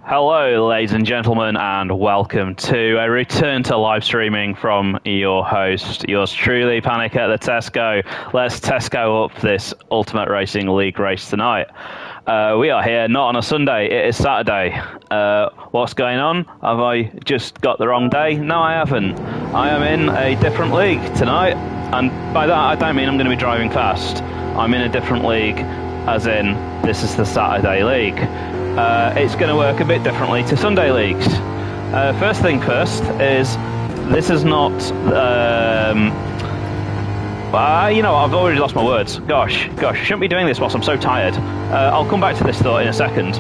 Hello, ladies and gentlemen, and welcome to a return to live streaming from your host, yours truly, Panic at the Tesco. Let's Tesco up this Ultimate Racing League race tonight. We are here not on a Sunday, it is Saturday. What's going on? Have I just got the wrong day? No, I haven't. I am in a different league tonight, and by that I don't mean I'm going to be driving fast. I'm in a different league, as in this is the Saturday League. It's going to work a bit differently to Sunday leagues. First thing first is this is not. I've already lost my words. Gosh, I shouldn't be doing this whilst I'm so tired. I'll come back to this thought in a second.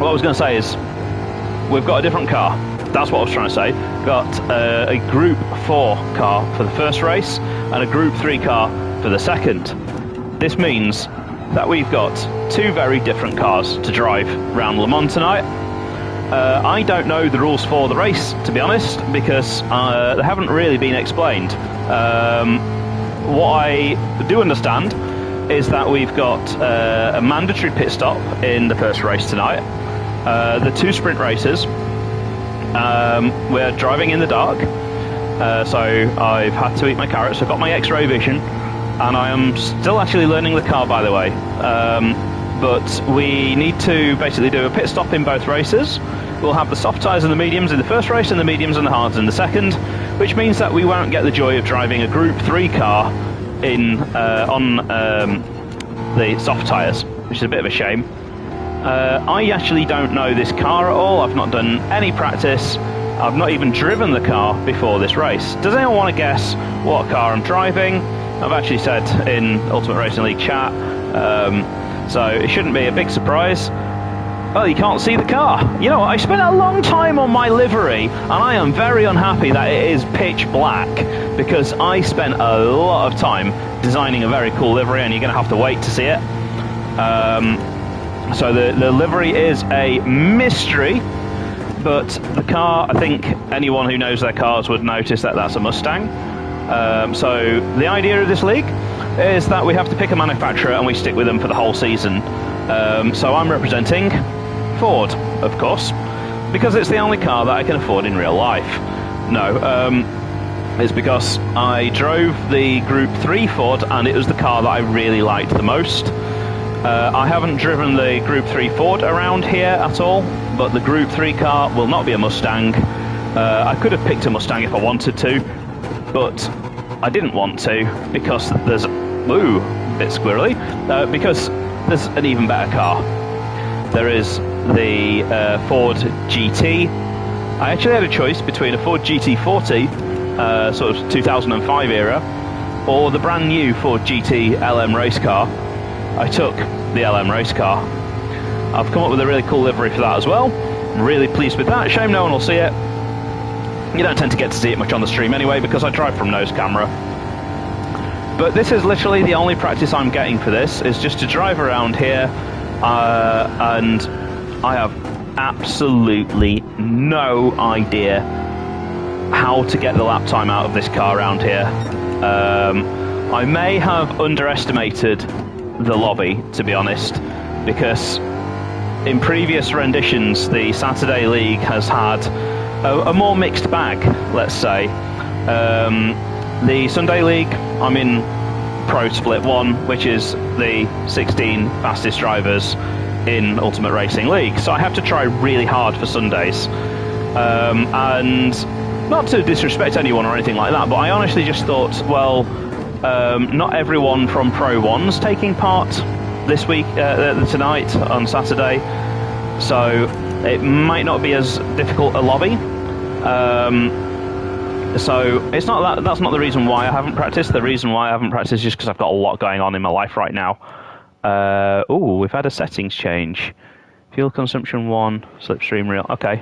What I was going to say is we've got a different car. That's what I was trying to say. Got a Group 4 car for the first race and a Group 3 car for the second. This means that we've got two very different cars to drive around Le Mans tonight. I don't know the rules for the race, to be honest, because they haven't really been explained. What I do understand is that we've got a mandatory pit stop in the first race tonight. The two sprint races, we're driving in the dark, so I've had to eat my carrots. I've got my X-ray vision, and I am still actually learning the car, by the way. But we need to basically do a pit stop in both races. We'll have the soft tyres and the mediums in the first race and the mediums and the hards in the second, which means that we won't get the joy of driving a Group 3 car on the soft tyres, which is a bit of a shame. I actually don't know this car at all. I've not done any practice. I've not even driven the car before this race. Does anyone want to guess what car I'm driving? I've actually said in Ultimate Racing League chat, so it shouldn't be a big surprise. Well, you can't see the car. You know what, I spent a long time on my livery, and I am very unhappy that it is pitch black, because I spent a lot of time designing a very cool livery, and you're going to have to wait to see it. So the livery is a mystery, but the car, I think anyone who knows their cars would notice that that's a Mustang. So the idea of this league is that we have to pick a manufacturer and we stick with them for the whole season. So I'm representing Ford, of course, because it's the only car that I can afford in real life. No, it's because I drove the Group 3 Ford and it was the car that I really liked the most. I haven't driven the Group 3 Ford around here at all, but the Group 3 car will not be a Mustang. I could have picked a Mustang if I wanted to, but I didn't want to because there's a bit squirrely, because there's an even better car. There is the Ford GT. I actually had a choice between a Ford GT40, sort of 2005 era, or the brand new Ford GT LM race car. I took the LM race car. I've come up with a really cool livery for that as well. I'm really pleased with that. Shame no one will see it. You don't tend to get to see it much on the stream anyway, because I drive from nose camera. But this is literally the only practice I'm getting for this, is just to drive around here, and I have absolutely no idea how to get the lap time out of this car around here. I may have underestimated the lobby, to be honest, because in previous renditions the Saturday League has had a more mixed bag, let's say. The Sunday League, I'm in Pro Split 1, which is the 16 fastest drivers in Ultimate Racing League, so I have to try really hard for Sundays. And not to disrespect anyone or anything like that, but I honestly just thought, well, not everyone from Pro 1's taking part this week, tonight, on Saturday, so it might not be as difficult a lobby. So it's not that's not the reason why I haven't practiced. The reason why I haven't practiced is just because I've got a lot going on in my life right now. We've had a settings change. Fuel consumption 1, slipstream real. Okay.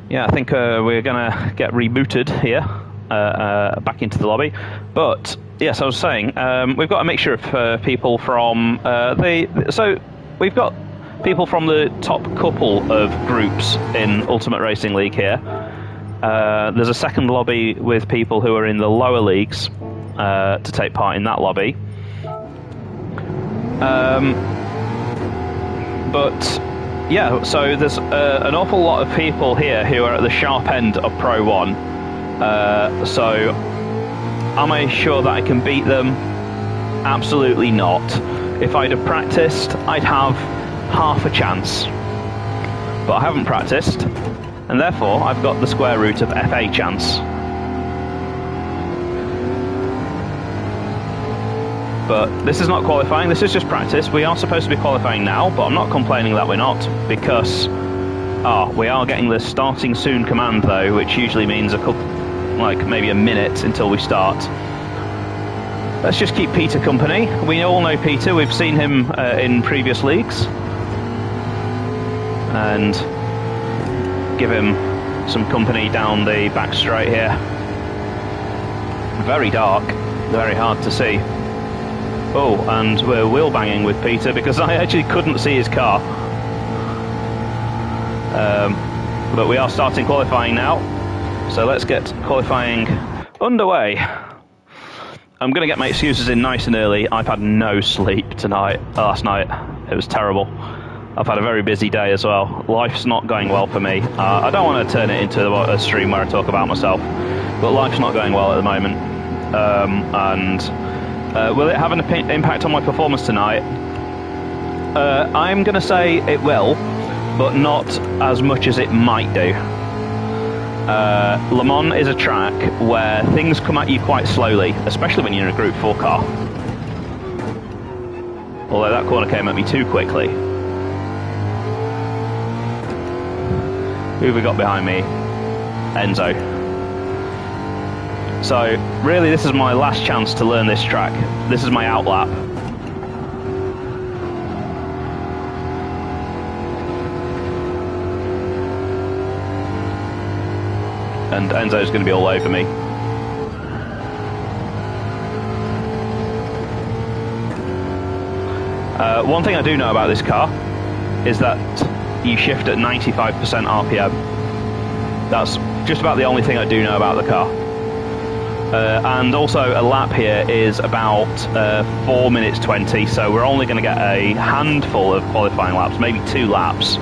Yeah, I think we're gonna get rebooted here, back into the lobby. But yes, I was saying, we've got a mixture of people from so we've got people from the top couple of groups in Ultimate Racing League here. There's a second lobby with people who are in the lower leagues to take part in that lobby. But yeah, so there's an awful lot of people here who are at the sharp end of Pro 1. So am I sure that I can beat them? Absolutely not. If I'd have practiced, I'd have half a chance. But I haven't practiced, and therefore I've got the square root of FA chance. But this is not qualifying, this is just practice. We are supposed to be qualifying now, but I'm not complaining that we're not, because we are getting the starting soon command though, which usually means like maybe a minute until we start. Let's just keep Peter company. We all know Peter, we've seen him in previous leagues. And give him some company down the back straight here. Very dark, very hard to see. Oh, and we're wheel banging with Peter because I actually couldn't see his car. But we are starting qualifying now, so let's get qualifying underway. I'm going to get my excuses in nice and early. I've had no sleep last night. It was terrible. I've had a very busy day as well. Life's not going well for me. I don't want to turn it into a stream where I talk about myself, but life's not going well at the moment. Will it have an impact on my performance tonight? I'm going to say it will, but not as much as it might do. Le Mans is a track where things come at you quite slowly, especially when you're in a Group 4 car. Although that corner came at me too quickly. Who have we got behind me? Enzo. So, really this is my last chance to learn this track. This is my outlap. And Enzo's going to be all over me. One thing I do know about this car is that you shift at 95% RPM. That's just about the only thing I do know about the car. And also a lap here is about 4 minutes 20, so we're only going to get a handful of qualifying laps, maybe 2 laps.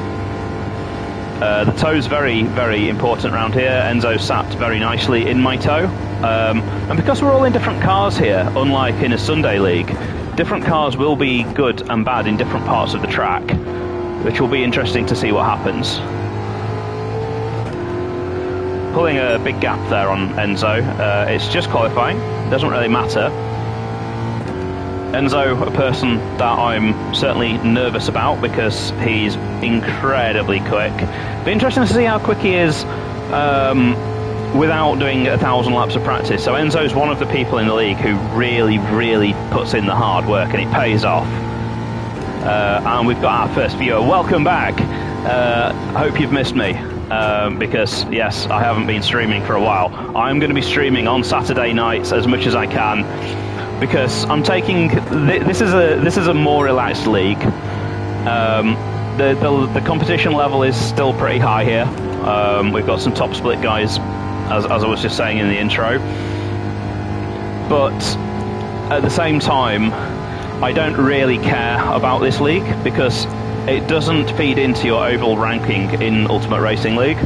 The tow's very, very important around here. Enzo sat very nicely in my tow. And because we're all in different cars here, unlike in a Sunday league, different cars will be good and bad in different parts of the track, which will be interesting to see what happens. Pulling a big gap there on Enzo. It's just qualifying, doesn't really matter. Enzo, a person that I'm certainly nervous about because he's incredibly quick. Be interesting to see how quick he is without doing 1,000 laps of practice. So Enzo's one of the people in the league who really, really puts in the hard work, and it pays off. And we've got our first viewer. Welcome back. Hope you've missed me. Because yes, I haven't been streaming for a while. I'm going to be streaming on Saturday nights as much as I can, because I'm taking this is a more relaxed league. The competition level is still pretty high here. We've got some top split guys, as I was just saying in the intro. But at the same time, I don't really care about this league because it doesn't feed into your overall ranking in Ultimate Racing League,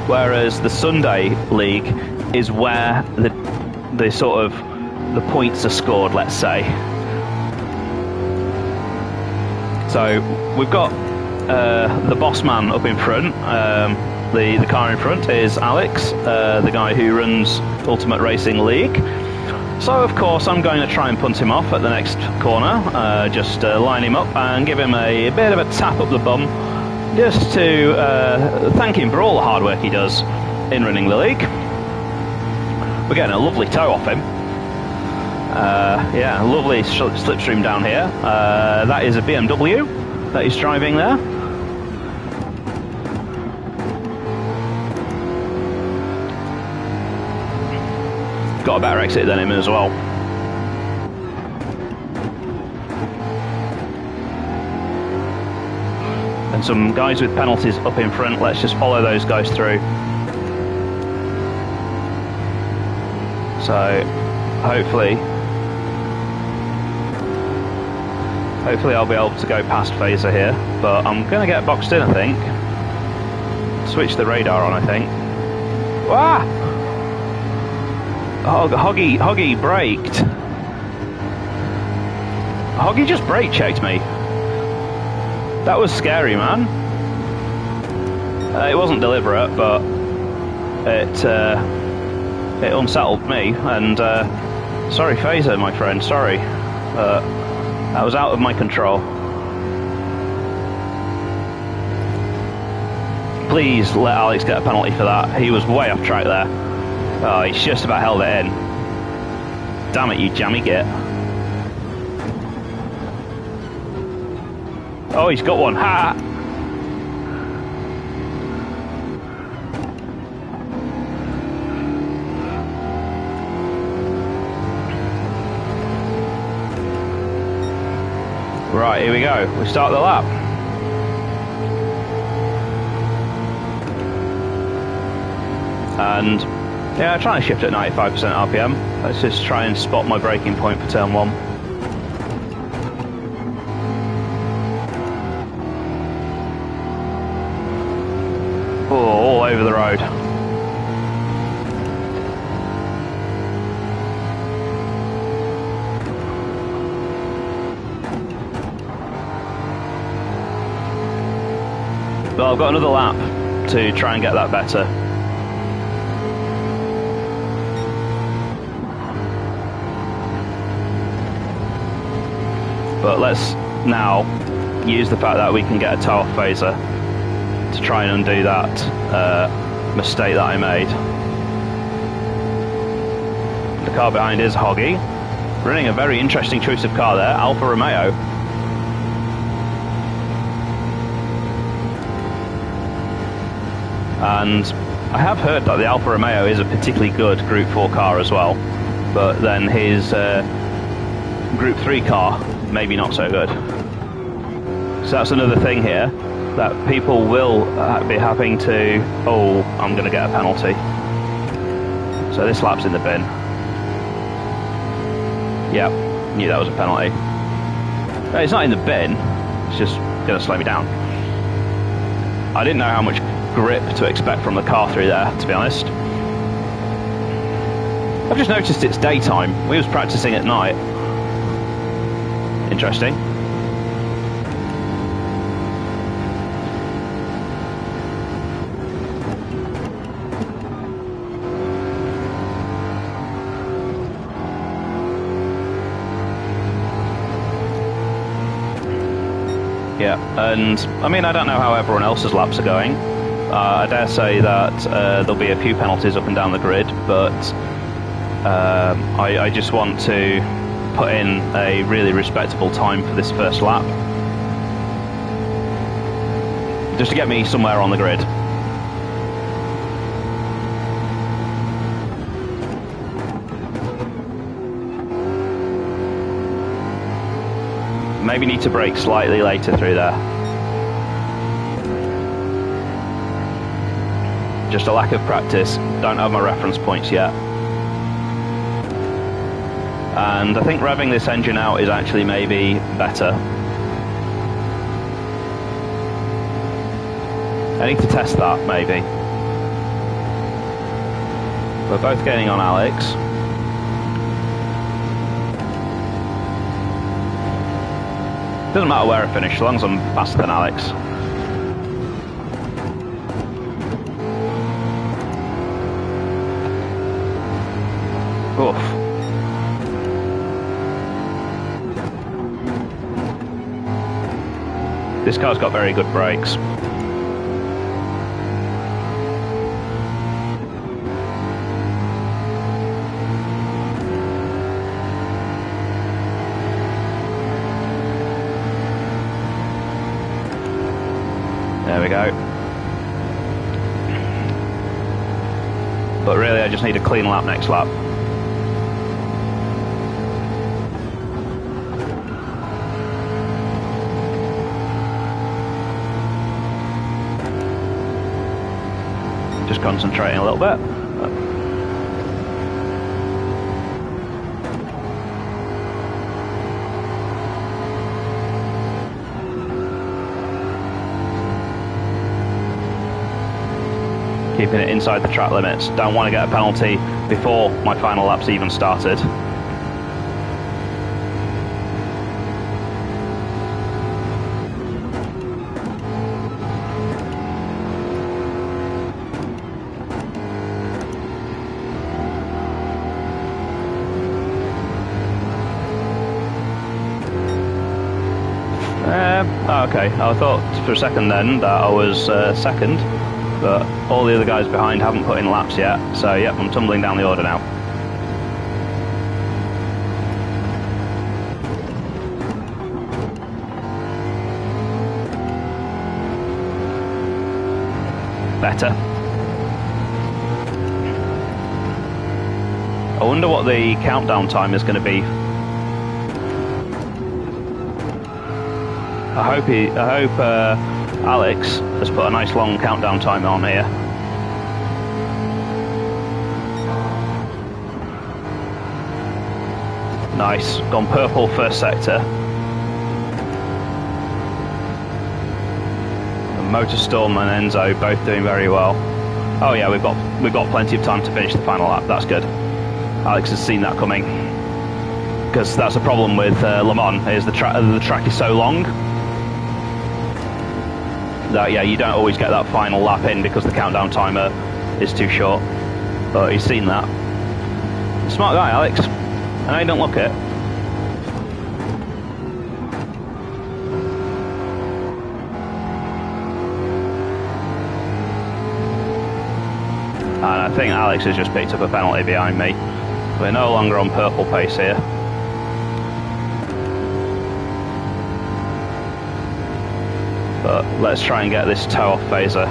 whereas the Sunday League is where the sort of the points are scored, let's say. So we've got the boss man up in front. The car in front is Alex, the guy who runs Ultimate Racing League. So of course I'm going to try and punt him off at the next corner, just line him up and give him a bit of a tap up the bum, just to thank him for all the hard work he does in running the league. We're getting a lovely tow off him. Yeah, lovely slipstream down here. That is a BMW that he's driving there. Got a better exit than him as well. And some guys with penalties up in front. Let's just follow those guys through. So hopefully Hopefully I'll be able to go past phaser here, but I'm going to get boxed in, I think. Switch the radar on, I think. Ah! Oh, Hoggy braked. Hoggy just brake checked me. That was scary, man. It wasn't deliberate, but it unsettled me. And sorry, phaser, my friend. Sorry, that was out of my control. Please let Alex get a penalty for that. He was way off track there. Oh, he's just about held it in. Damn it, you jammy git. Oh, he's got one. Ha! Right, here we go. We start the lap. And yeah, trying to shift at 95% RPM. Let's just try and spot my braking point for turn 1. Oh, all over the road. Well, I've got another lap to try and get that better. But let's now use the fact that we can get a toe off phaser to try and undo that mistake that I made. The car behind is Hoggy, running a very interesting choice of car there, Alfa Romeo. And I have heard that the Alfa Romeo is a particularly good Group 4 car as well, but then his Group 3 car, maybe not so good. So that's another thing here, that people will be having to... Oh, I'm going to get a penalty. So this lap's in the bin. Yep, knew that was a penalty. No, it's not in the bin, it's just going to slow me down. I didn't know how much grip to expect from the car through there, to be honest. I've just noticed it's daytime. We was practicing at night. Interesting. Yeah, and I mean, I don't know how everyone else's laps are going. I dare say that there'll be a few penalties up and down the grid, but I just want to put in a really respectable time for this first lap, just to get me somewhere on the grid. Maybe need to brake slightly later through there. Just a lack of practice, don't have my reference points yet. And I think revving this engine out is actually maybe better. I need to test that, maybe. We're both gaining on Alex. Doesn't matter where I finish, as long as I'm faster than Alex. Oof. This car's got very good brakes. There we go. But really, I just need a clean lap next lap. Just concentrating a little bit. keeping it inside the track limits. Don't want to get a penalty before my final lap's even started. Okay, I thought for a second then that I was second, but all the other guys behind haven't put in laps yet, so yep, I'm tumbling down the order now. Better. I wonder what the countdown time is going to be. I hope Alex has put a nice long countdown time on here. Nice, gone purple first sector. And Motorstorm and Enzo both doing very well. Oh yeah, we've got plenty of time to finish the final lap. That's good. Alex has seen that coming, because that's a problem with Le Mans, is the track is so long that yeah, you don't always get that final lap in because the countdown timer is too short. But he's seen that. Smart guy, Alex. I know you don't look it. And I think Alex has just picked up a penalty behind me. We're no longer on purple pace here. But let's try and get this toe off Phaser.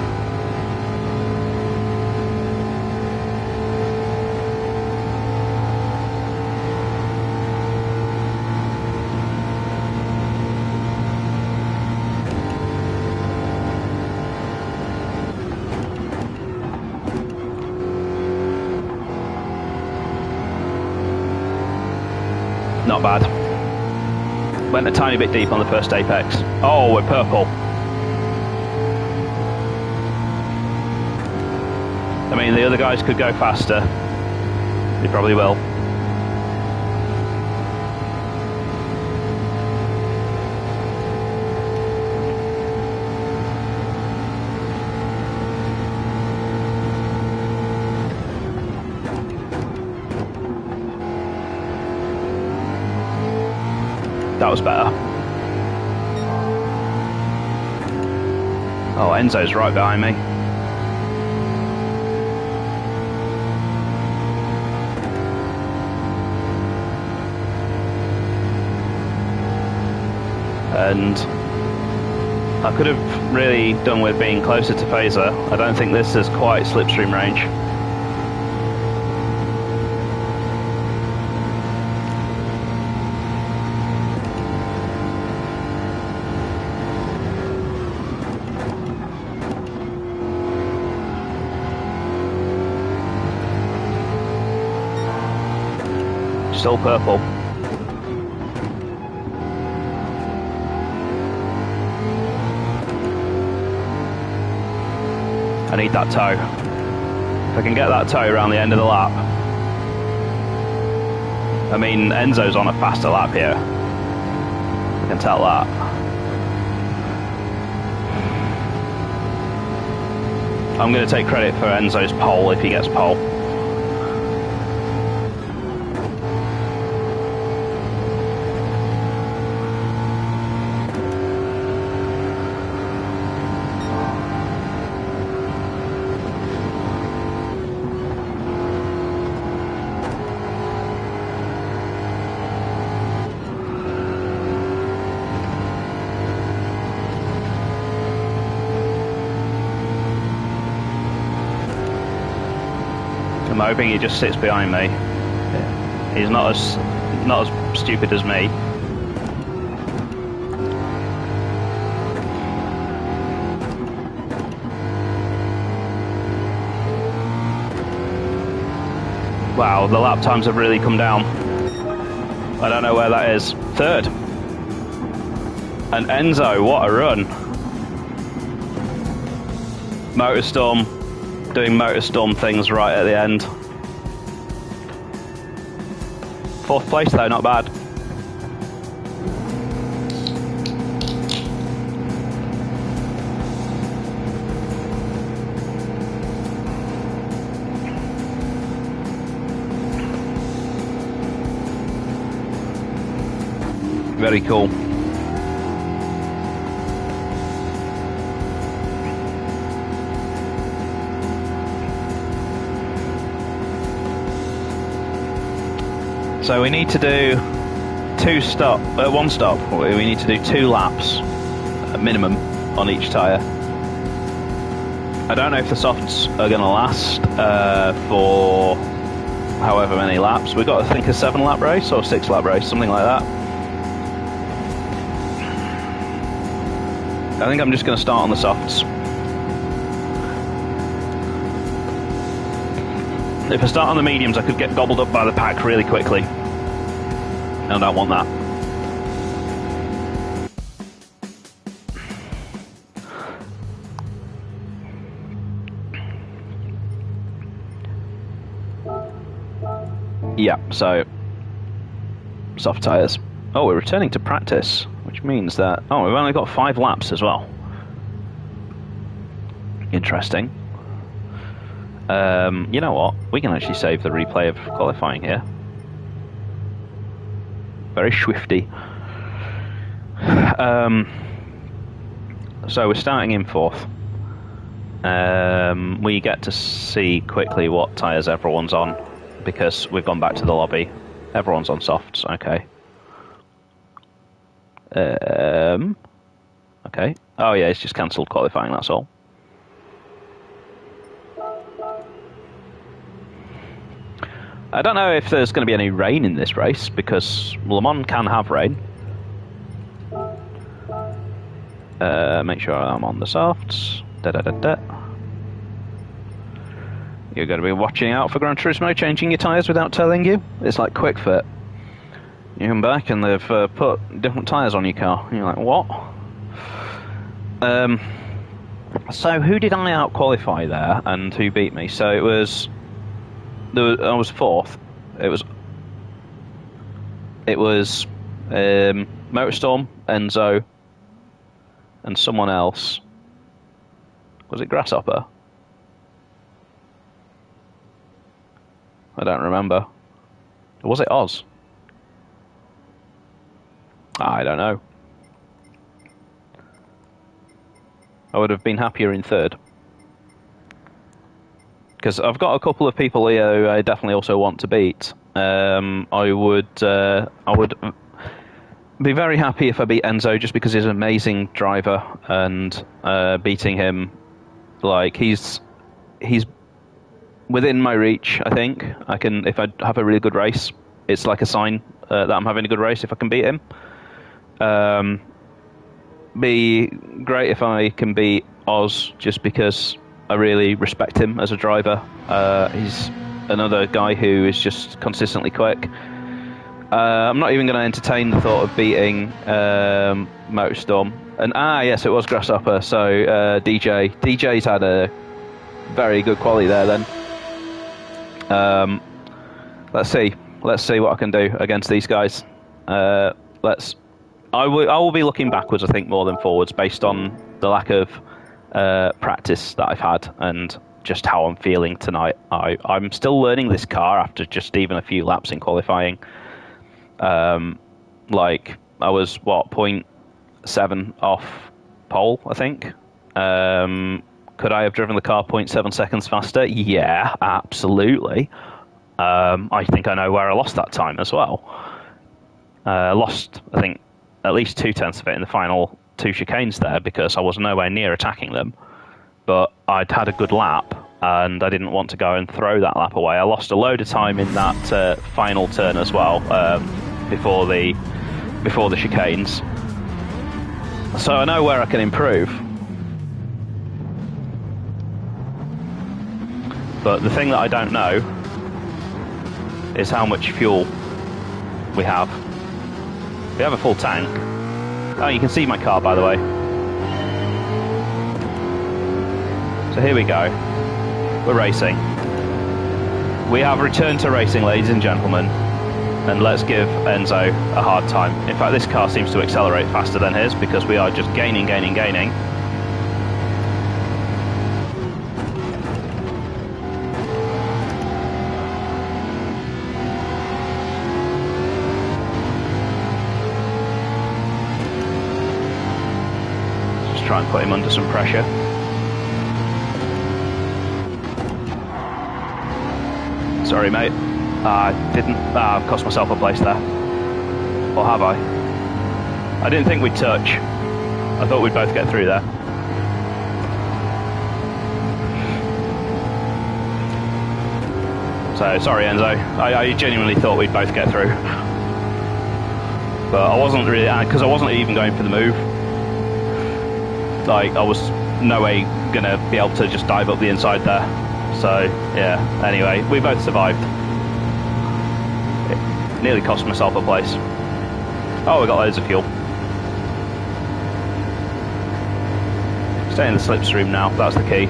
Not bad. Went a tiny bit deep on the first apex. Oh, we're purple. I mean, the other guys could go faster. They probably will. That was better. Oh, Enzo's right behind me. And I could have really done with being closer to Phaser. I don't think this is quite slipstream range. Still purple. I need that toe. If I can get that toe around the end of the lap. I mean, Enzo's on a faster lap here. I can tell that. I'm going to take credit for Enzo's pole if he gets pole. I'm hoping he just sits behind me. He's not as stupid as me. Wow, the lap times have really come down. I don't know where that is. Third. And Enzo, what a run. Motorstorm doing motor storm things right at the end. 4th place though, not bad. Very cool. So we need to do one stop. We need to do 2 laps, minimum, on each tyre. I don't know if the softs are going to last for however many laps. We've got, I think, a 7-lap race or 6-lap race, something like that. I think I'm just going to start on the softs. If I start on the mediums, I could get gobbled up by the pack really quickly. And I don't want that. Yeah, so soft tyres. Oh, we're returning to practice, which means that... Oh, we've only got 5 laps as well. Interesting. You know what? We can actually save the replay of qualifying here. Very swifty. So we're starting in 4th. We get to see quickly what tyres everyone's on, because we've gone back to the lobby. Everyone's on softs, okay. Okay. Oh yeah, it's just cancelled qualifying, that's all. I don't know if there's going to be any rain in this race, because Le Mans can have rain. Make sure I'm on the softs. You're going to be watching out for Gran Turismo changing your tyres without telling you. It's like Quick Fit. You come back and they've put different tyres on your car. And you're like, what? So who did I out-qualify there, and who beat me? So it was... I was 4th. It was Motorstorm, Enzo, and someone else. Was it Grasshopper? I don't remember. Or was it Oz? I don't know. I would have been happier in 3rd. Because I've got a couple of people here who I definitely also want to beat. I would be very happy if I beat Enzo, just because he's an amazing driver, and beating him, like, he's within my reach. I think I can, if I have a really good race, it's like a sign that I'm having a good race if I can beat him. Be great if I can beat Oz, just because I really respect him as a driver. He's another guy who is just consistently quick. I'm not even going to entertain the thought of beating Motorstorm. And yes, it was Grasshopper. So DJ. DJ's had a very good quality there. Then let's see what I can do against these guys. I will be looking backwards, I think, more than forwards, based on the lack of practice that I've had and just how I'm feeling tonight. I'm still learning this car after just even a few laps in qualifying. Like, I was 0.7 off pole, I think. Could I have driven the car 0.7 seconds faster? Yeah, absolutely. I think I know where I lost that time as well. Lost, I think, at least 0.2 of it in the final 2 chicanes there, because I was nowhere near attacking them. But I'd had a good lap, and I didn't want to go and throw that lap away. I lost a load of time in that final turn as well, before the chicanes. So I know where I can improve. But the thing that I don't know is how much fuel we have. We have a full tank. Oh, you can see my car, by the way. So here we go. we're racing. We have returned to racing, ladies and gentlemen, and let's give Enzo a hard time. In fact, this car seems to accelerate faster than his because we are just gaining. Just try and put him under some pressure. Sorry, mate. I didn't. I've cost myself a place there. Or have I? I didn't think we'd touch. I thought we'd both get through there. So, sorry, Enzo. I genuinely thought we'd both get through. But I wasn't really, because I wasn't even going for the move. Like, I was no way going to be able to just dive up the inside there. So, yeah, anyway, we both survived. It nearly cost myself a place. Oh, we got loads of fuel. Stay in the slipstream now, that's the key.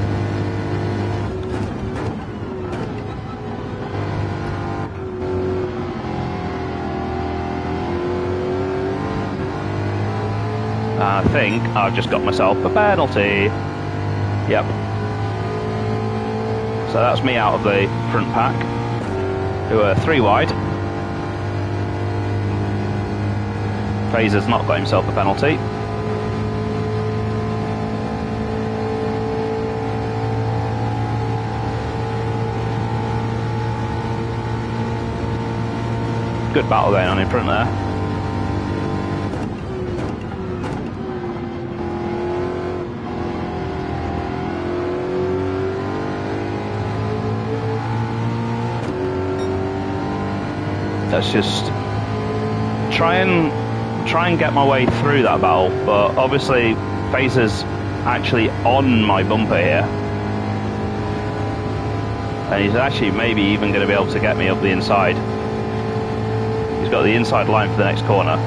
I think I've just got myself a penalty. Yep. So that's me out of the front pack, who are 3 wide. Fraser's not got himself a penalty. Good battle going on in front there. Let's just try and get my way through that battle, but obviously Fraser's actually on my bumper here, and he's actually maybe even going to be able to get me up the inside. He's got the inside line for the next corner.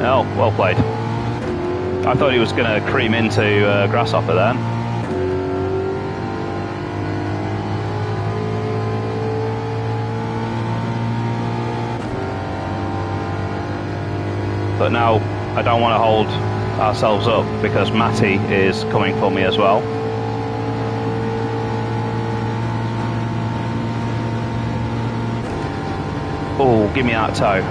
Oh, well played. I thought he was going to cream into Grasshopper then. But now I don't want to hold ourselves up because Matty is coming for me as well. Oh, give me that toe.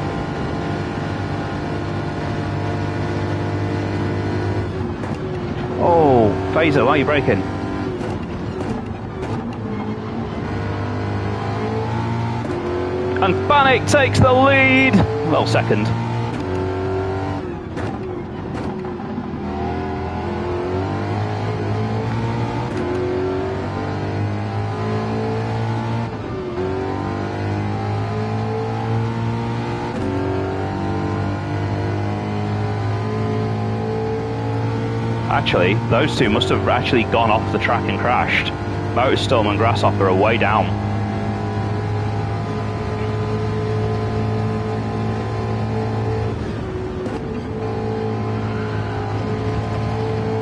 Oh, Fraser, why are you braking? And Bannock takes the lead. Well, second. Actually, those two must have actually gone off the track and crashed. Motorstorm and Grasshopper are way down.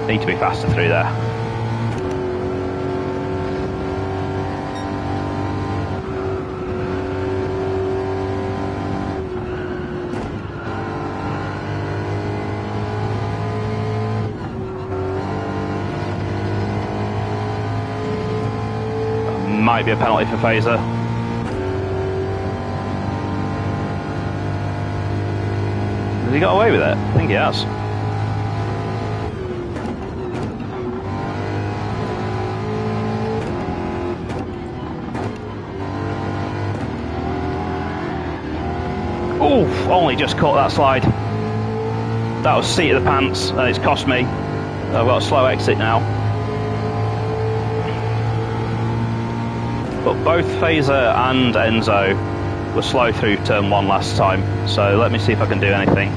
Need to be faster through there. Might be a penalty for Fraser. Has he got away with it? I think he has. Oof, only just caught that slide. That was seat of the pants, and it's cost me. I've got a slow exit now. But both Fraser and Enzo were slow through turn 1 last time, so let me see if I can do anything.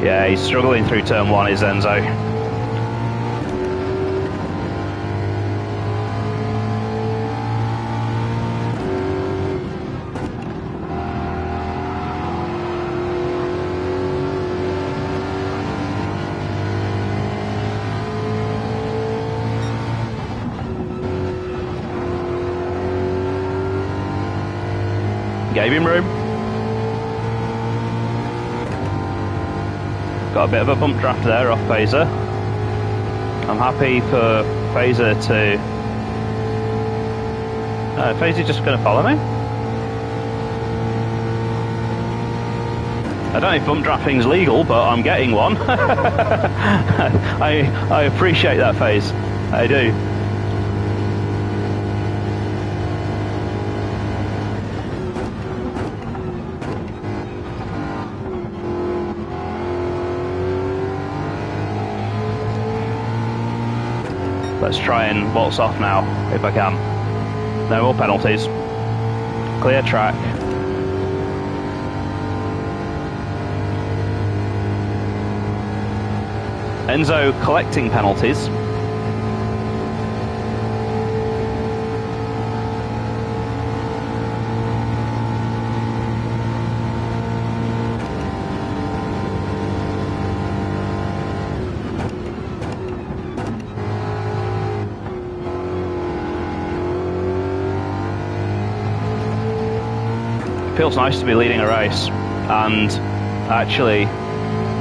Yeah, he's struggling through turn 1, is Enzo. Gave him room. Got a bit of a bump draft there off Phaser. I'm happy for Phaser to... Phaser just going to follow me? I don't know if bump drafting's legal, but I'm getting one. I appreciate that, Phase. I do. Let's try and waltz off now, if I can. No more penalties. Clear track. Enzo collecting penalties. Feels nice to be leading a race, and actually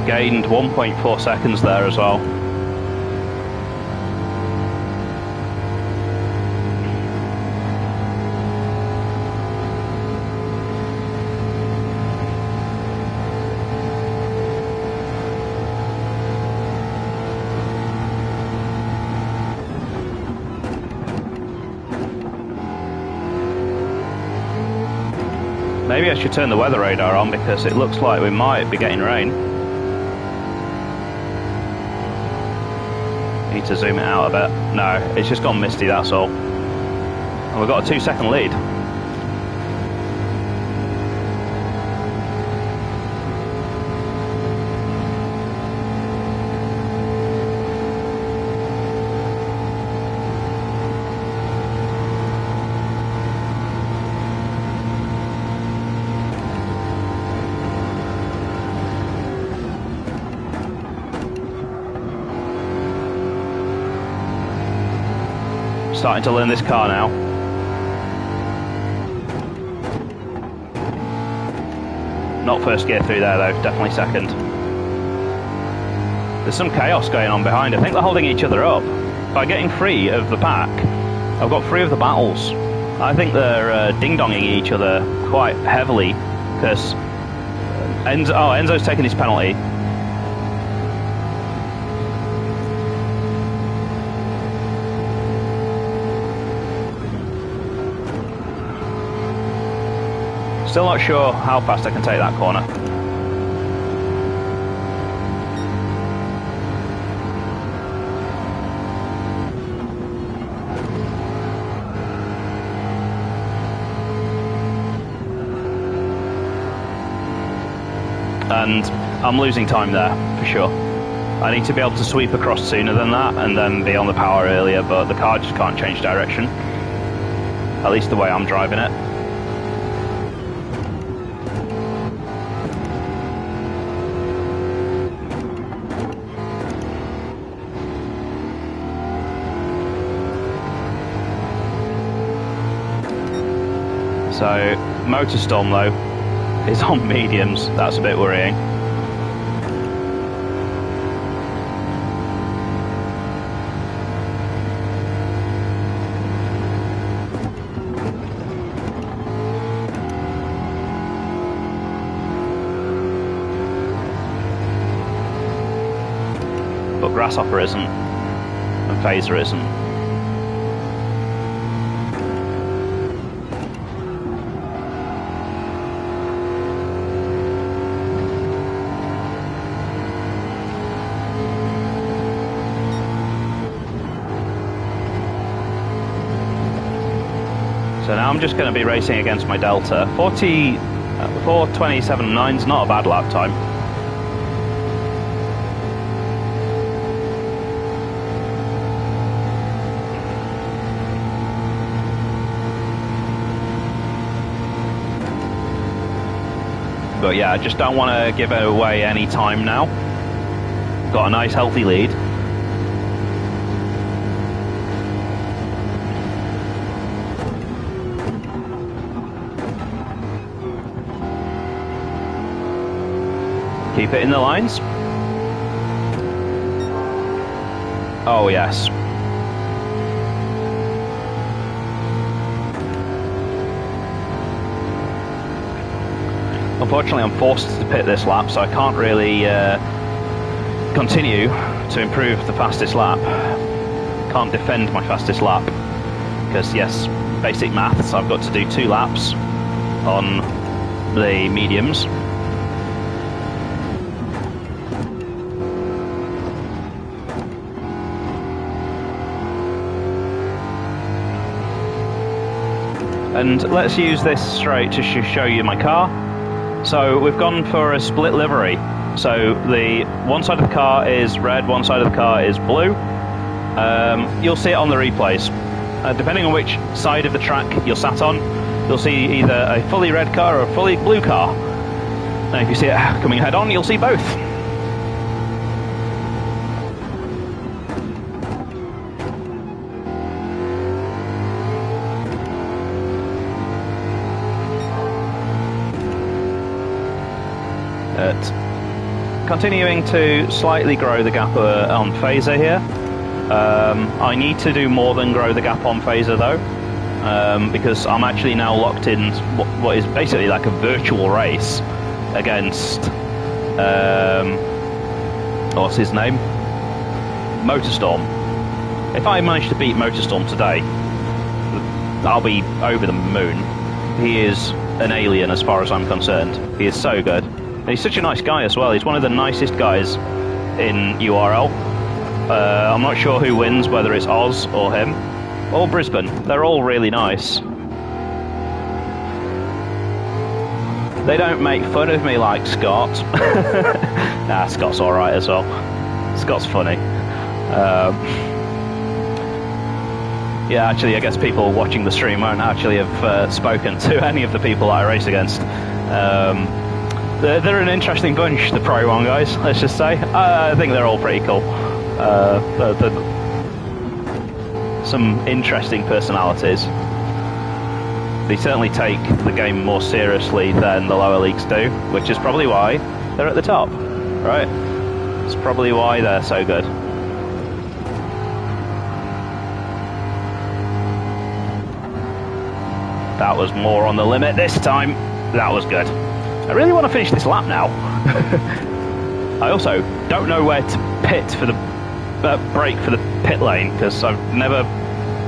gained 1.4 seconds there as well. Maybe I should turn the weather radar on because it looks like we might be getting rain. Need to zoom it out a bit. No, it's just gone misty, that's all. And we've got a 2-second lead. Starting to learn this car now. Not first gear through there though, definitely second. There's some chaos going on behind. I think they're holding each other up. By getting free of the pack, I've got free of the battles. I think they're ding-donging each other quite heavily because Enzo's taking his penalty. Still not sure how fast I can take that corner. And I'm losing time there, for sure. I need to be able to sweep across sooner than that and then be on the power earlier, but the car just can't change direction. At least the way I'm driving it. So, Motorstorm though is on mediums, that's a bit worrying. But Grasshopper isn't, and Phaser isn't. So now I'm just going to be racing against my Delta. 4:27.9 is not a bad lap time. But yeah, I just don't want to give away any time now. Got a nice healthy lead. keep it in the lines. Oh yes. Unfortunately, I'm forced to pit this lap, so I can't really continue to improve the fastest lap. Can't defend my fastest lap because, yes, basic maths, I've got to do 2 laps on the mediums. And let's use this straight to show you my car. So we've gone for a split livery. So the one side of the car is red, one side of the car is blue. You'll see it on the replays. Depending on which side of the track you're sat on, you'll see either a fully red car or a fully blue car. And if you see it coming head on, you'll see both. Continuing to slightly grow the gap on phaser here. I need to do more than grow the gap on phaser though, because I'm actually now locked in what is basically like a virtual race against what's his name? Motorstorm. If I manage to beat Motorstorm today, I'll be over the moon. He is an alien as far as I'm concerned. He is so good. And he's such a nice guy as well. He's one of the nicest guys in URL. I'm not sure who wins, whether it's Oz or him, or Brisbane. They're all really nice. They don't make fun of me like Scott. Nah, Scott's alright as well. Scott's funny. Yeah, actually, I guess people watching the stream won't actually have spoken to any of the people I race against. They're an interesting bunch, the Pro One guys, let's just say. I think they're all pretty cool. Some interesting personalities. They certainly take the game more seriously than the lower leagues do, which is probably why they're at the top, right? It's probably why they're so good. That was more on the limit this time. That was good. I really want to finish this lap now. I also don't know where to pit for the brake for the pit lane, because I've never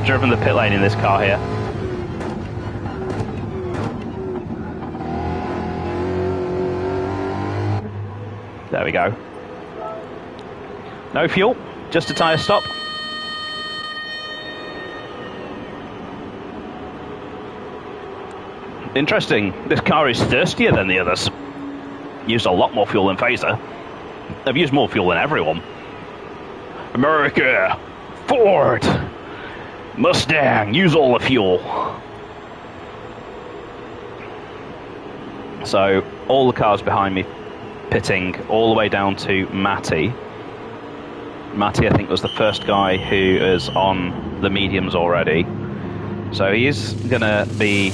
driven the pit lane in this car here. There we go. No fuel, just a tyre stop. Interesting, this car is thirstier than the others. Used a lot more fuel than Phaser. They've used more fuel than everyone. America! Ford! Mustang, use all the fuel. So, all the cars behind me pitting all the way down to Matty. Matty, I think, was the first guy who is on the mediums already. So he is going to be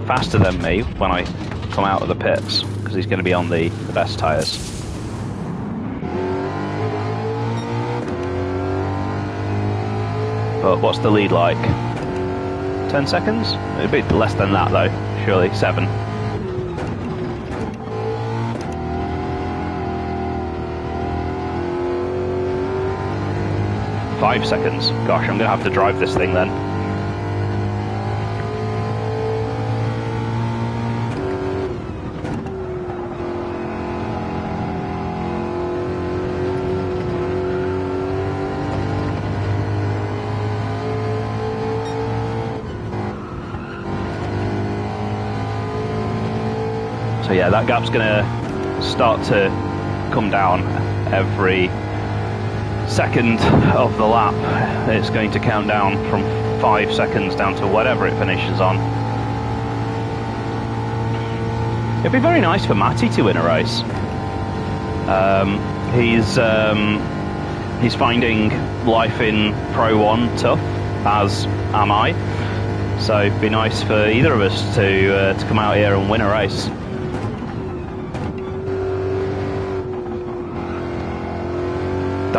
faster than me when I come out of the pits, because he's going to be on the best tyres. But what's the lead like? 10 seconds? It'd be less than that though, surely. 7. Five seconds. Gosh, I'm going to have to drive this thing then. So yeah, that gap's going to start to come down every second of the lap. It's going to count down from 5 seconds down to whatever it finishes on. It'd be very nice for Matty to win a race. He's finding life in Pro 1 tough, as am I. So it'd be nice for either of us to come out here and win a race.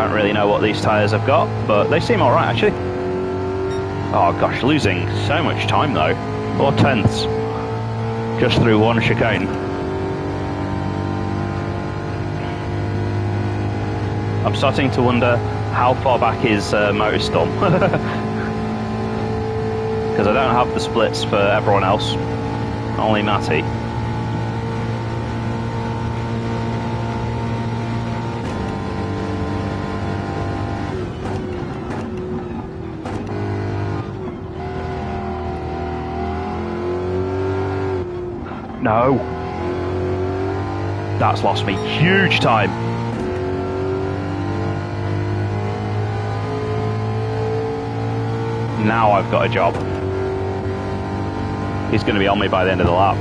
Don't really know what these tyres have got, but they seem alright actually. Oh gosh, losing so much time though. 4 tenths just through one chicane. I'm starting to wonder how far back is Motorstorm. Because I don't have the splits for everyone else, only Matty. No. That's lost me huge time. Now I've got a job. He's going to be on me by the end of the lap.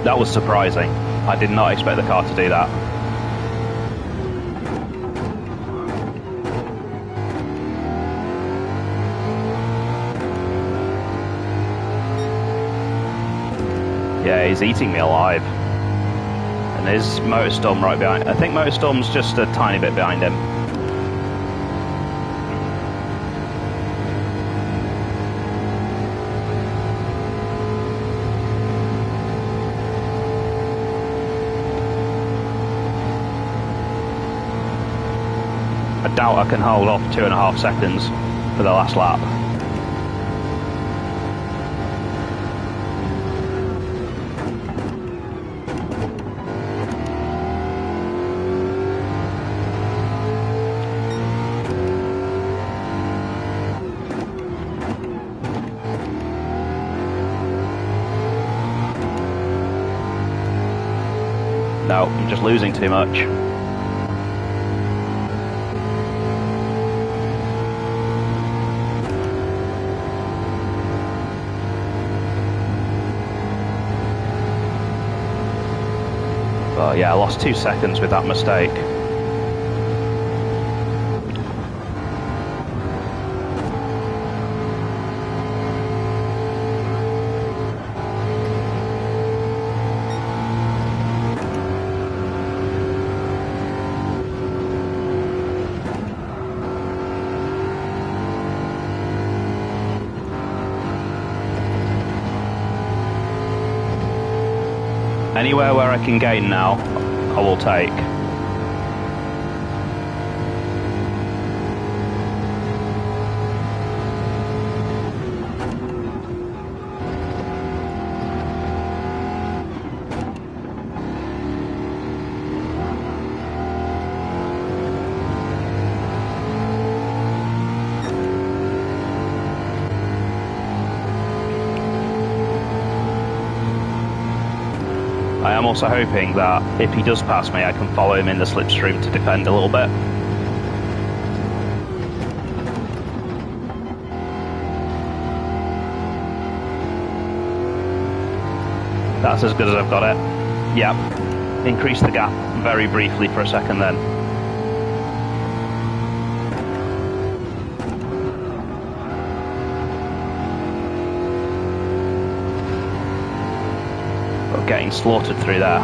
That was surprising. I did not expect the car to do that. Yeah, he's eating me alive. And there's Motorstorm right behind. I think Motorstorm's just a tiny bit behind him. I doubt I can hold off 2.5 seconds for the last lap. No, I'm just losing too much. But yeah, I lost 2 seconds with that mistake. Anywhere where I can gain now, I will take. I am also hoping that if he does pass me, I can follow him in the slipstream to defend a little bit. That's as good as I've got it. Yep. Increase the gap very briefly for a second then. Getting slaughtered through there.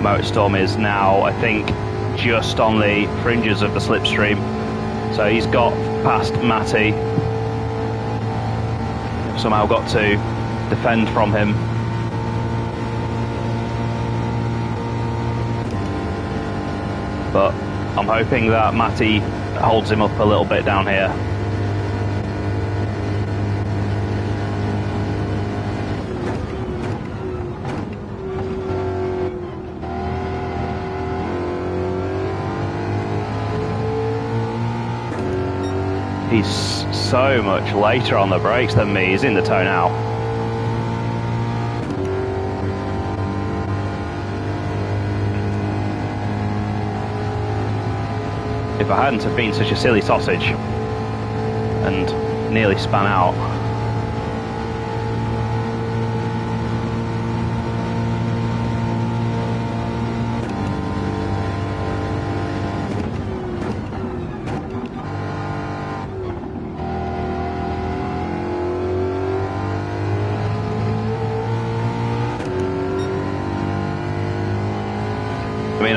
Motorstorm is now, I think, just on the fringes of the slipstream. So he's got past Matty. Somehow got to defend from him. But I'm hoping that Matty holds him up a little bit down here. He's so much later on the brakes than me. He's in the tow now. If I hadn't have been such a silly sausage and nearly spun out.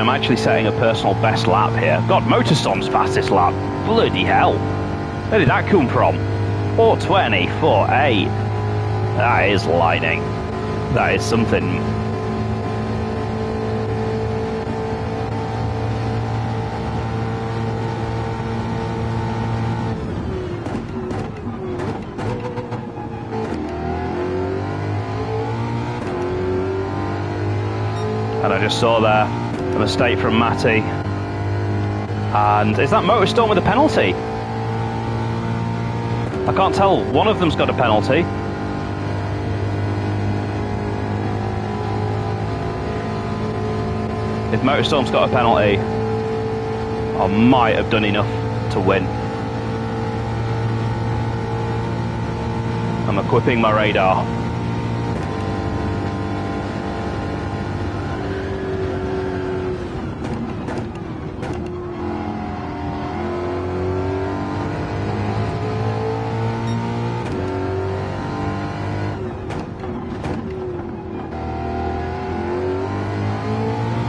I'm actually setting a personal best lap here. God, Motorstorm's fastest lap. Bloody hell. Where did that come from? 4:20, 4:8. That is lightning. That is something. And I just saw there a mistake from Matty. And is that Motorstorm with a penalty? I can't tell. One of them's got a penalty. If Motorstorm's got a penalty, I might have done enough to win. I'm equipping my radar.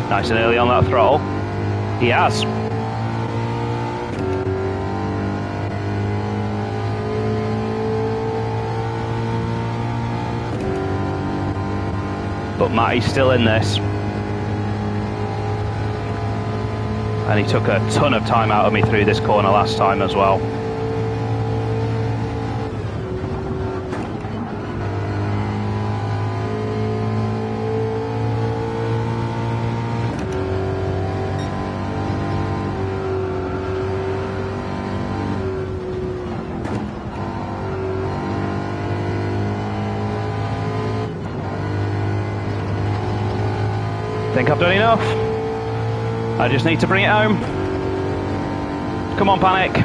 Nice and early on that throttle. He has. But Matty's still in this. And he took a ton of time out of me through this corner last time as well. Think I've done enough. I just need to bring it home. Come on, Panic.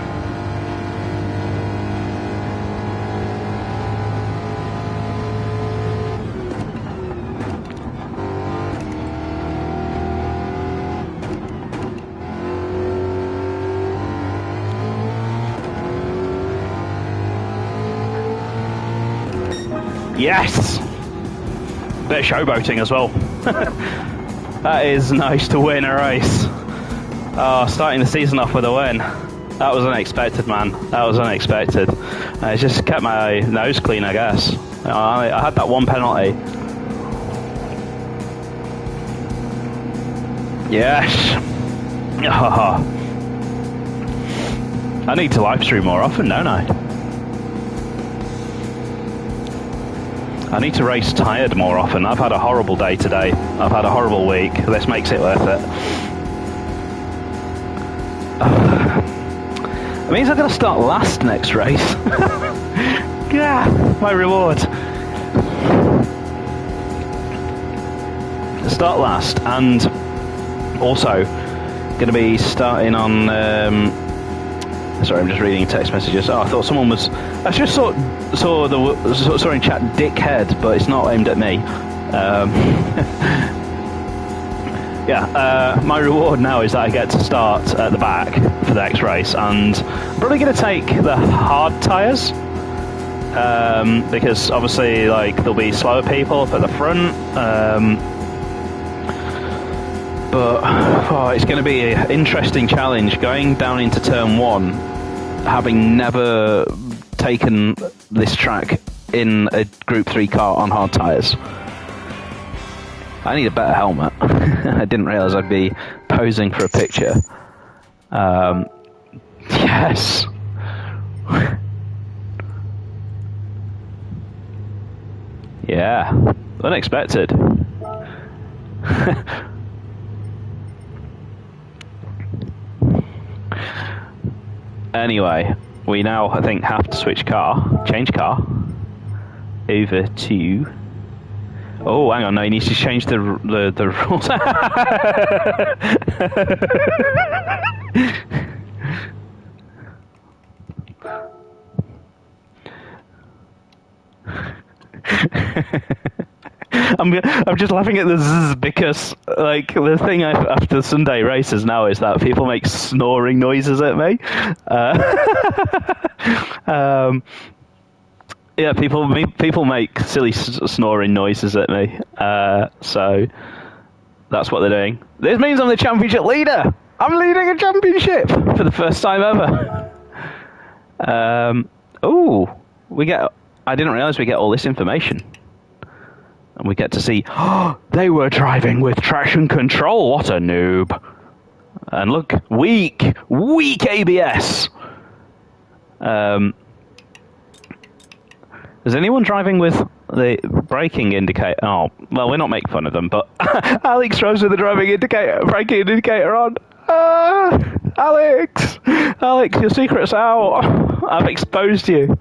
Yes! Bit of showboating as well. That is nice to win a race. Oh, starting the season off with a win. That was unexpected, man. That was unexpected. It just kept my nose clean, I guess. I had that one penalty. Yes. Oh. I need to live stream more often, don't I? I need to race tired more often. I've had a horrible day today. I've had a horrible week. This makes it worth it. It means I'm going to start last next race. Yeah, my reward. Start last, and also going to be starting on... sorry, I'm just reading text messages. Oh, I thought someone was... I just saw in chat dickhead, but it's not aimed at me. Yeah, my reward now is that I get to start at the back for the next race, and I'm probably going to take the hard tyres, because obviously, like, there'll be slower people up at the front, but it's going to be an interesting challenge going down into turn one, having never taken this track in a Group 3 car on hard tyres. I need a better helmet. I didn't realise I'd be posing for a picture. Yes. Yeah. Unexpected. Anyway, we now, I think, have to change car, over to... Oh, hang on, no, he needs to change the rules. I'm just laughing at the zzz because, like, the thing after Sunday races now is that people make snoring noises at me. Yeah, people make silly snoring noises at me. So That's what they're doing. This means I'm the championship leader. I'm leading a championship for the first time ever. I didn't realise we get all this information. And we get to see, they were driving with traction control. What a noob. And look, weak ABS. Is anyone driving with the braking indicator? Oh, well, we're not making fun of them, but Alex drives with the braking indicator on. Alex, your secret's out. I've exposed you.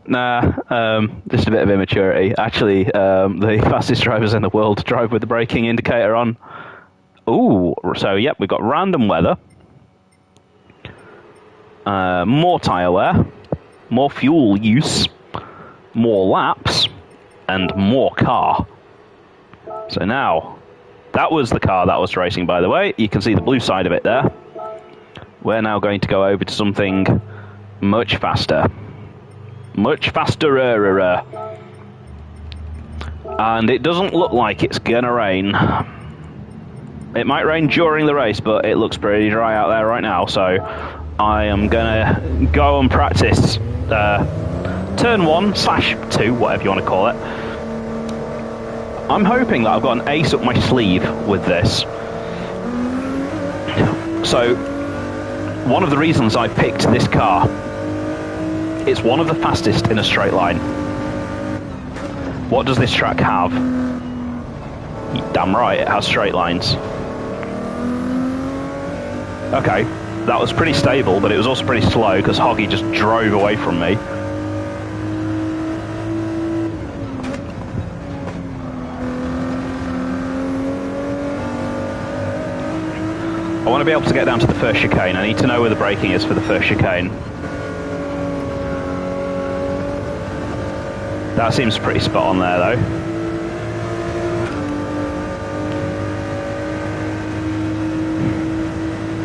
Just a bit of immaturity. Actually, the fastest drivers in the world drive with the braking indicator on. Ooh, so yep, we've got random weather, more tyre wear, more fuel use, more laps, and more car. So now, that was the car that was racing, by the way. You can see the blue side of it there. We're now going to go over to something much faster. Much faster. And it doesn't look like it's gonna rain. It might rain during the race, but it looks pretty dry out there right now, so I am gonna go and practice turn 1/2, whatever you want to call it. I'm hoping that I've got an ace up my sleeve with this. So, one of the reasons I picked this car, it's one of the fastest in a straight line. What does this track have? Damn right, it has straight lines. Okay, that was pretty stable, but it was also pretty slow because Hoggy just drove away from me. I want to be able to get down to the first chicane. I need to know where the braking is for the first chicane. That seems pretty spot on there, though.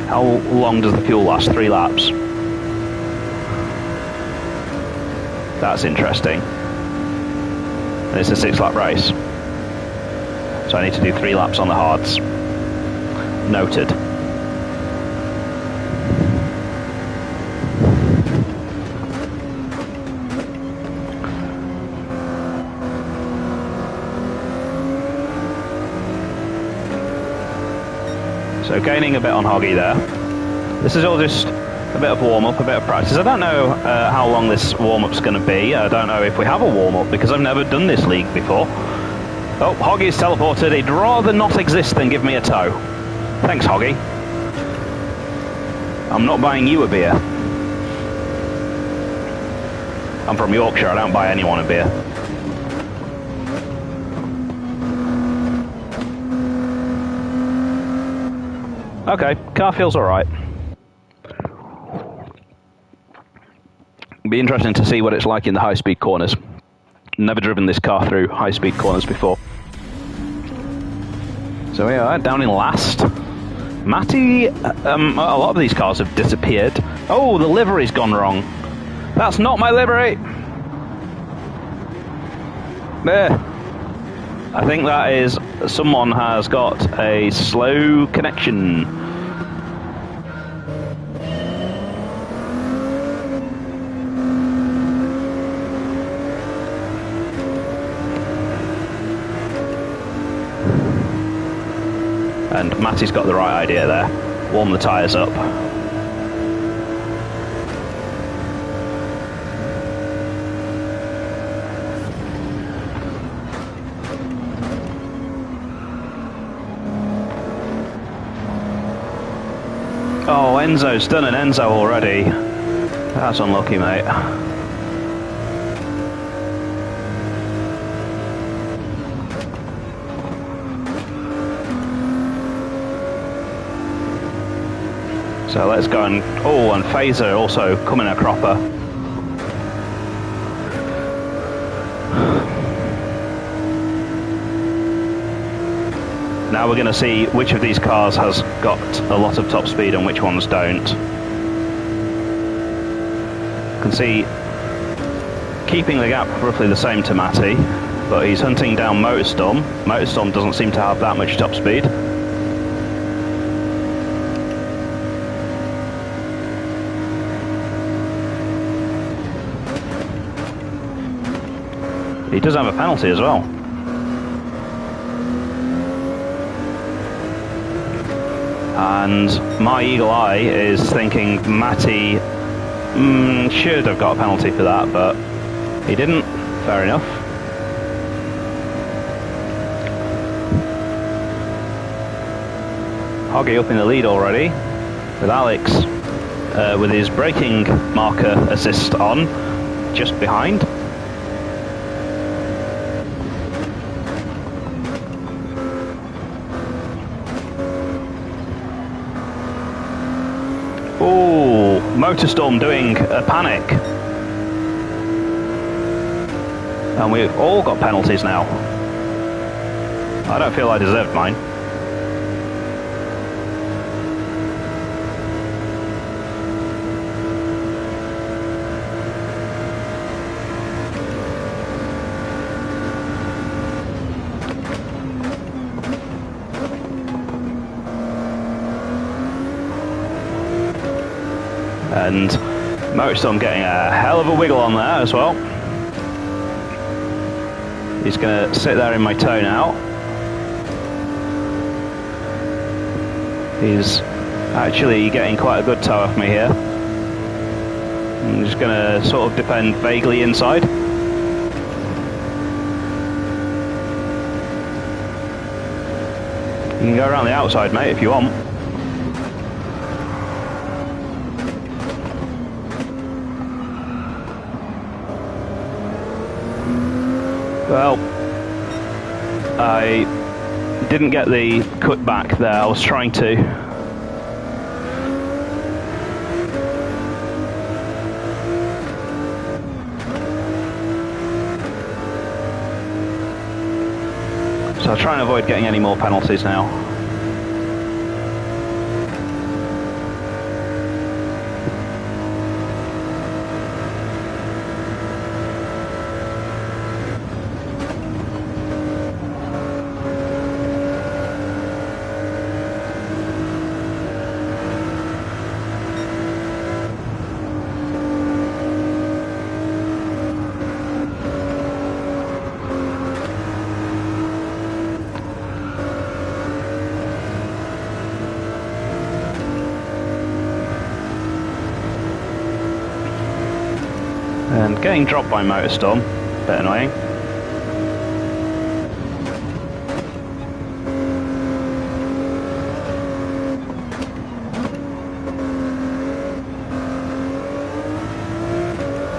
How long does the fuel last? 3 laps. That's interesting. And it's a 6-lap race. So I need to do 3 laps on the hards. Noted. So gaining a bit on Hoggy there. This is all just a bit of warm-up, a bit of practice. I don't know how long this warm-up's going to be. I don't know if we have a warm-up because I've never done this league before. Oh, Hoggy's teleported. He'd rather not exist than give me a tow. Thanks, Hoggy. I'm not buying you a beer. I'm from Yorkshire. I don't buy anyone a beer. Okay, car feels alright. Be interesting to see what it's like in the high-speed corners. Never driven this car through high-speed corners before. So we are down in last. Matty, a lot of these cars have disappeared. Oh, the livery's gone wrong. That's not my livery! There. I think that is someone has got a slow connection. And Matty's got the right idea there. Warm the tyres up. Oh, Enzo's done an Enzo already. That's unlucky, mate. So let's go and... Oh, and Phaser also coming a cropper. Now we're going to see which of these cars has got a lot of top speed and which ones don't. You can see keeping the gap roughly the same to Matty. but he's hunting down Motorstorm. Motorstorm doesn't seem to have that much top speed. He does have a penalty as well. And my eagle eye is thinking Matty should have got a penalty for that, but he didn't. Fair enough. Hoggy up in the lead already, with Alex with his braking marker assist on, just behind. Ooh, Motorstorm doing a panic. And we've all got penalties now. I don't feel I deserved mine. And Motorstorm getting a hell of a wiggle on there as well. He's going to sit there in my toe now. He's actually getting quite a good toe off me here. I'm just going to sort of defend vaguely inside. You can go around the outside, mate, if you want. Well, I didn't get the cut back there. I was trying to. So I'll try and avoid getting any more penalties now. And getting dropped by Motorstorm, a bit annoying.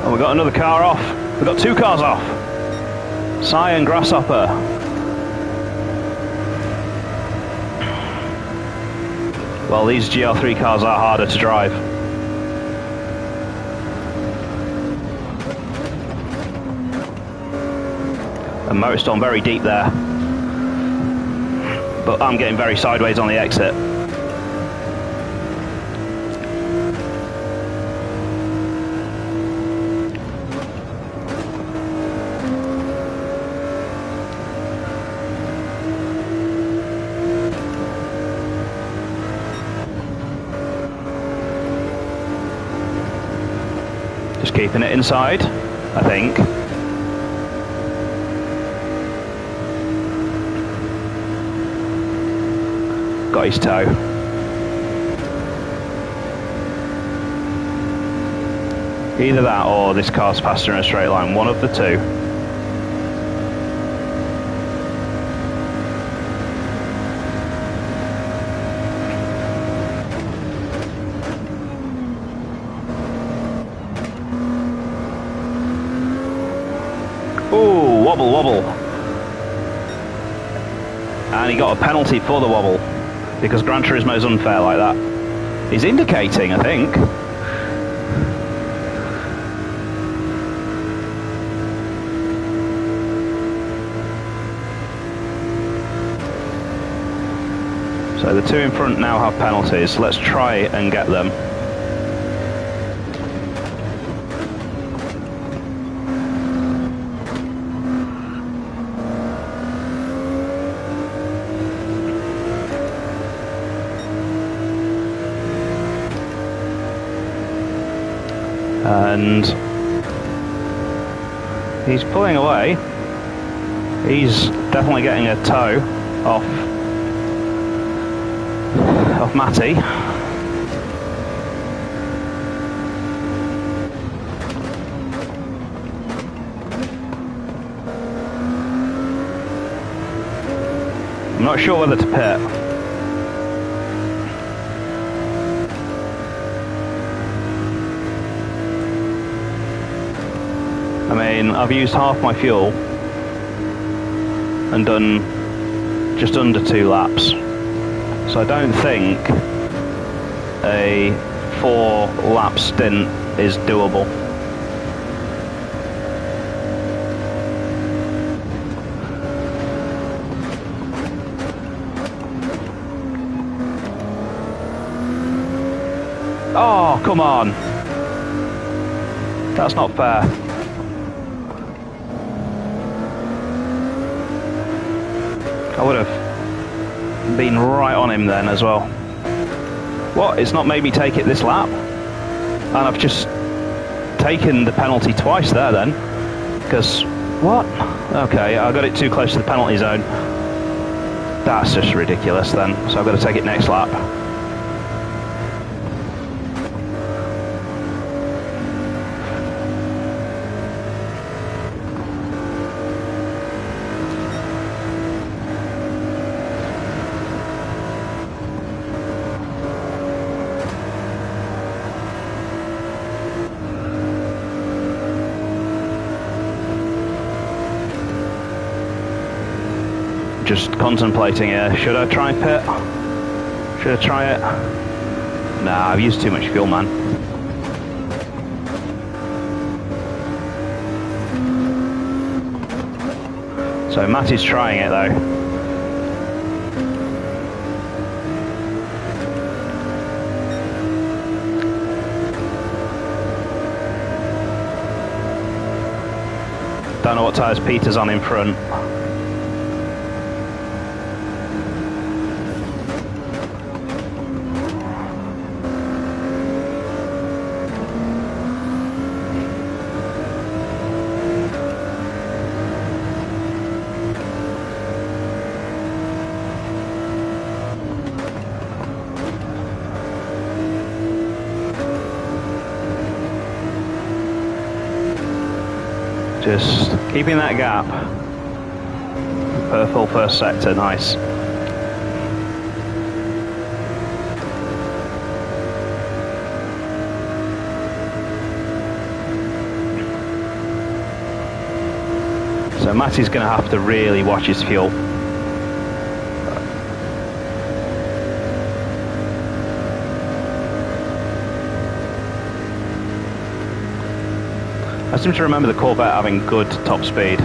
Oh, we got another car off. We've got two cars off. Psy and Grasshopper. Well, these GR3 cars are harder to drive. And Motorstorm very deep there, but I'm getting very sideways on the exit. Just keeping it inside, I think. Got his toe. Either that or this car's faster in a straight line, one of the two. Ooh, wobble, wobble. And he got a penalty for the wobble, because Gran Turismo is unfair like that. He's indicating, I think. So the two in front now have penalties. Let's try and get them. And he's pulling away. He's definitely getting a toe off Matty. I'm not sure whether to pit. I mean, I've used half my fuel and done just under 2 laps. So I don't think a 4-lap stint is doable. Oh, come on. That's not fair. I would have been right on him then as well. What? It's not made me take it this lap? And I've just taken the penalty twice there then. Because, what? Okay, I got it too close to the penalty zone. That's just ridiculous then. So I've got to take it next lap. Just contemplating here. Should I try pit? Should I try it? Nah, I've used too much fuel, man. So Matty's trying it though. Don't know what tyres Peter's on in front. Just keeping that gap. Purple first sector, nice. So Matty's going to have to really watch his fuel. I seem to remember the Corvette having good top speed.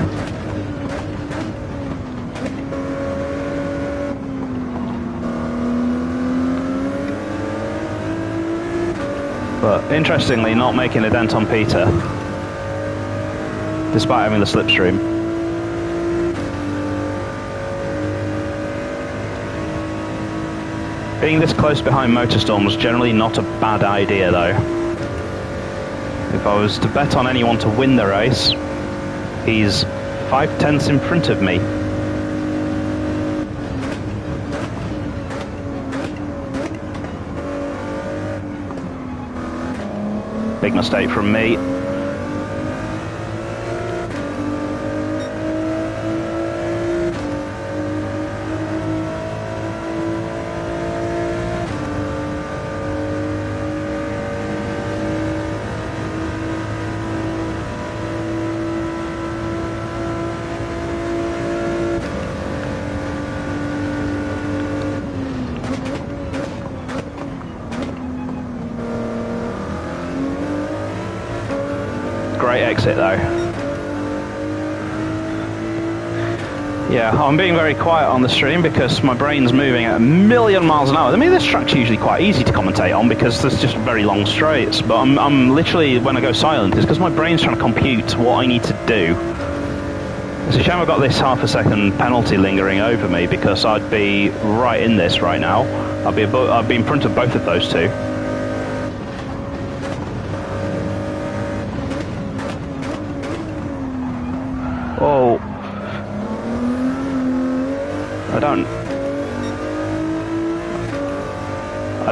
But interestingly, not making a dent on Peter, despite having the slipstream. Being this close behind Motorstorm was generally not a bad idea though. If I was to bet on anyone to win the race, he's 5/10 in front of me. Big mistake from me. Great exit though. Yeah, I'm being very quiet on the stream because my brain's moving at 1,000,000 miles an hour. I mean, this track's usually quite easy to commentate on because there's just very long straights, but I'm literally, when I go silent, it's because my brain's trying to compute what I need to do. It's a shame I've got this half a second penalty lingering over me because I'd be right in this right now. I'd be in front of both of those two.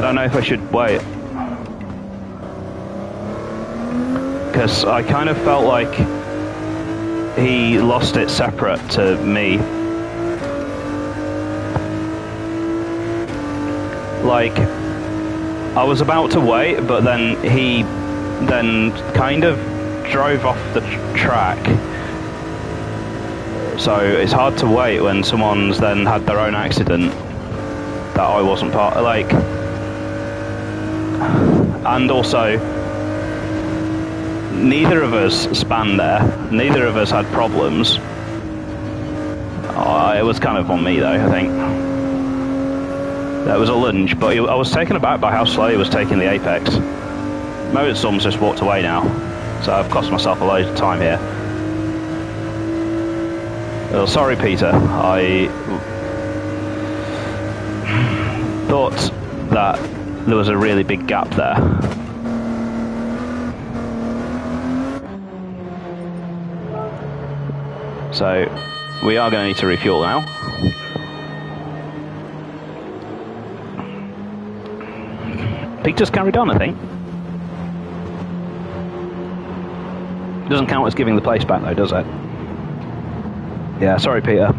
don't know if I should wait. Because I kind of felt like he lost it separate to me. Like, I was about to wait, but then he then kind of drove off the track. So it's hard to wait when someone's then had their own accident that I wasn't part of, like. And also, neither of us spanned there, neither of us had problems. It was kind of on me though, I think. That was a lunge, but I was taken aback by how slow he was taking the apex. Motorstorm's just walked away now, so I've cost myself a load of time here. Well, sorry Peter, I thought that there was a really big gap there. So we are going to need to refuel now. Peter's carried on, I think. Doesn't count as giving the place back though, does it? Yeah, sorry Peter.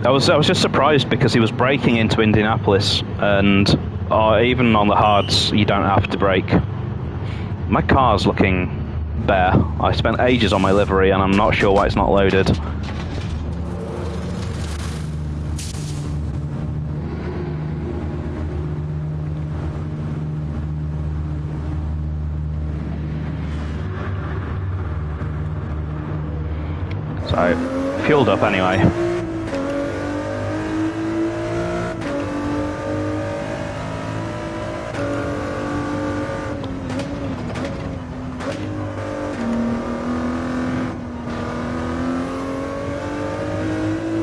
I was just surprised because he was braking into Indianapolis, and even on the hards you don't have to brake. My car's looking bare. I spent ages on my livery and I'm not sure why it's not loaded. So, fueled up anyway.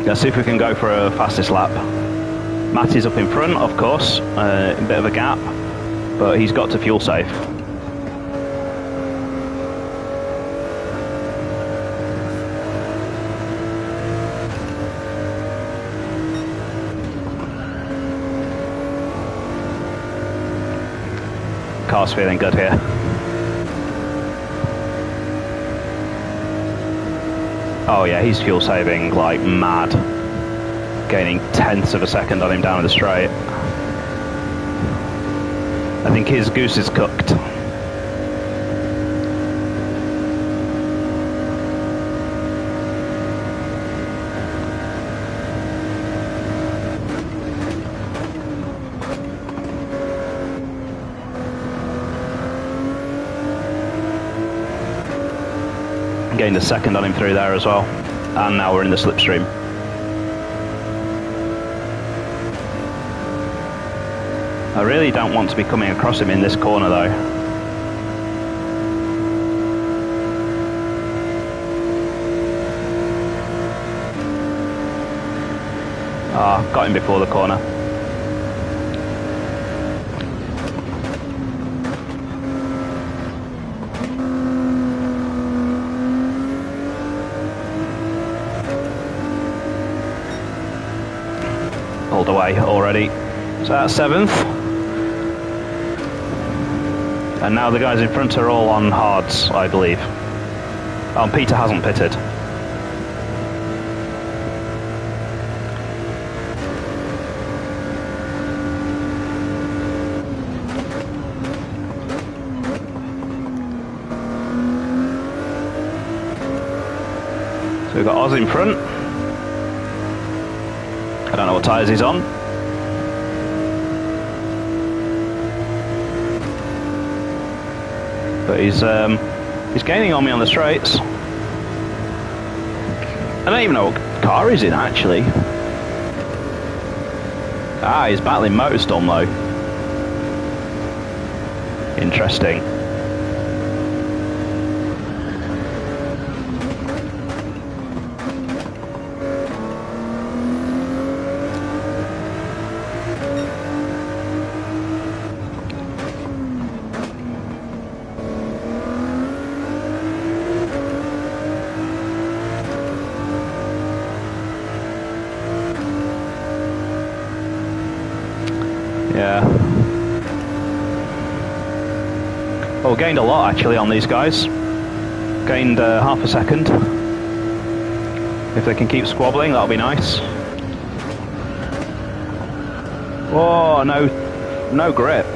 Let's see if we can go for a fastest lap. Matty's up in front, of course, a bit of a gap, but he's got to fuel safe. Car's feeling good here. Oh yeah, he's fuel saving like mad. Gaining tenths of a second on him down the straight. I think his goose is cooked. Gained a second on him through there as well, and now we're in the slipstream. I really don't want to be coming across him in this corner though. Got him before the corner. Pulled away already. So that's 7th. And now the guys in front are all on hards, I believe. Oh, Peter hasn't pitted. So we've got Oz in front. I don't know what tyres he's on. But he's gaining on me on the straights. I don't even know what car he's in actually. He's battling Motorstorm though. Interesting. Yeah. Well, we gained a lot actually on these guys. Gained half a second. If they can keep squabbling, that'll be nice. Oh, no grip.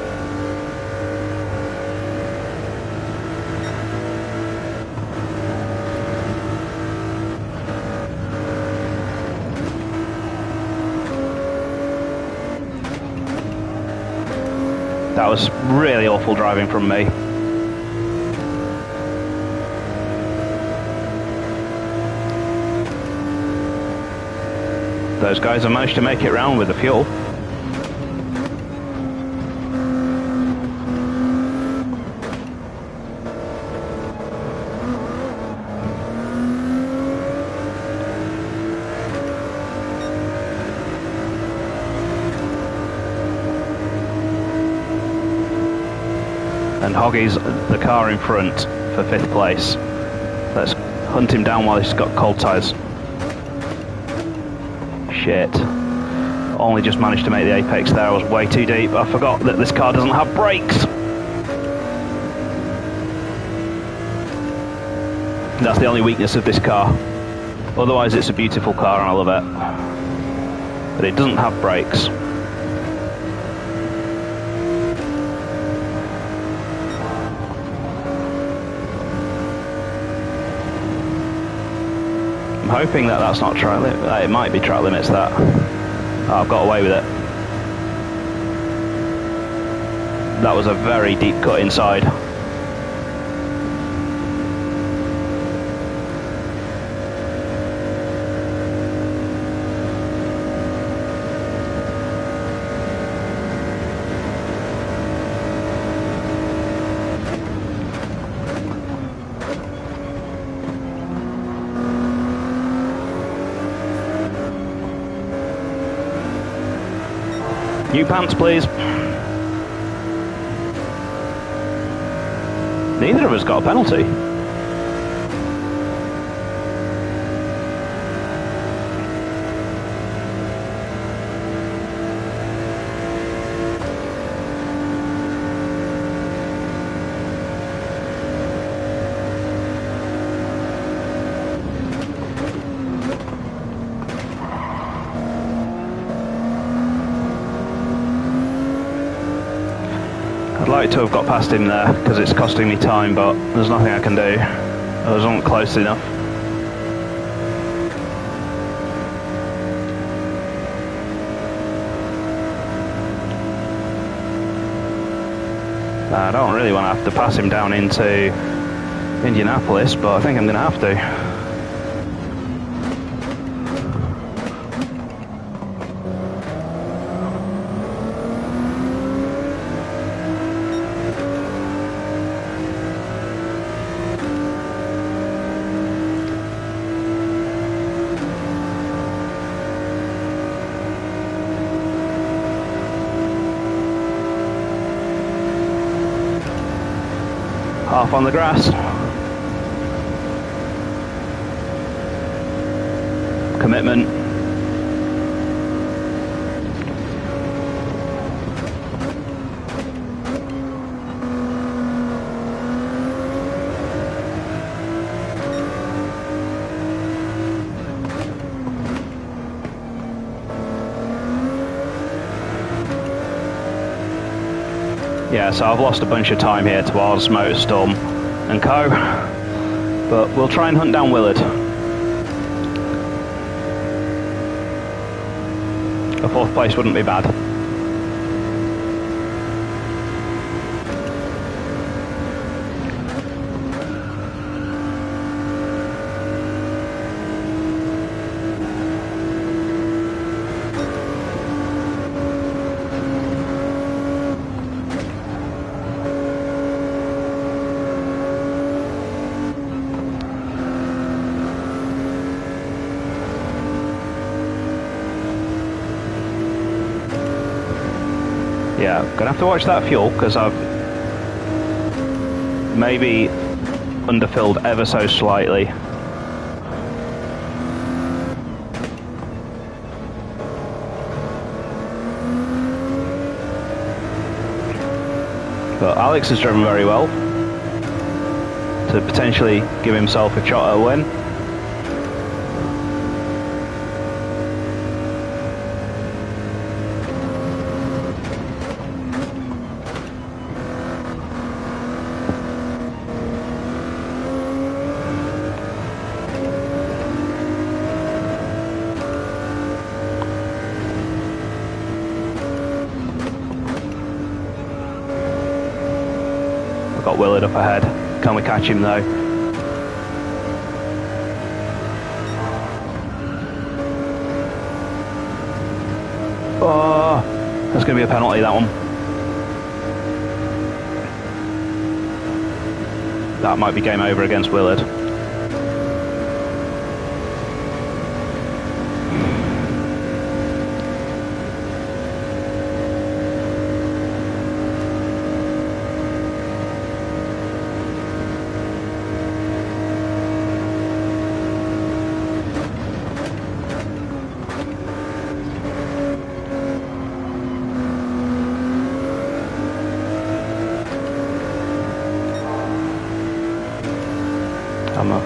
That was really awful driving from me. Those guys have managed to make it round with the fuel. And Hoggy's the car in front for 5th place. Let's hunt him down while he's got cold tyres. Shit. Only just managed to make the apex there. I was way too deep. I forgot that this car doesn't have brakes. That's the only weakness of this car. Otherwise it's a beautiful car and I love it. But it doesn't have brakes. I'm hoping that that's not track limit. It might be track limits that. Oh, I've got away with it. That was a very deep cut inside. New pants, please. Neither of us got a penalty. I'd like to have got past him there because it's costing me time, but there's nothing I can do. I wasn't close enough. I don't really want to have to pass him down into Indianapolis, but I think I'm going to have to. Half on the grass. Commitment. Yeah, so I've lost a bunch of time here towards Motorstorm and Co. But we'll try and hunt down Willard. A 4th place wouldn't be bad. Yeah, gonna have to watch that fuel because I've maybe underfilled ever so slightly. But Alex has driven very well to potentially give himself a shot at a win. Got Willard up ahead. Can we catch him though? Oh, that's going to be a penalty, that one. That might be game over against Willard.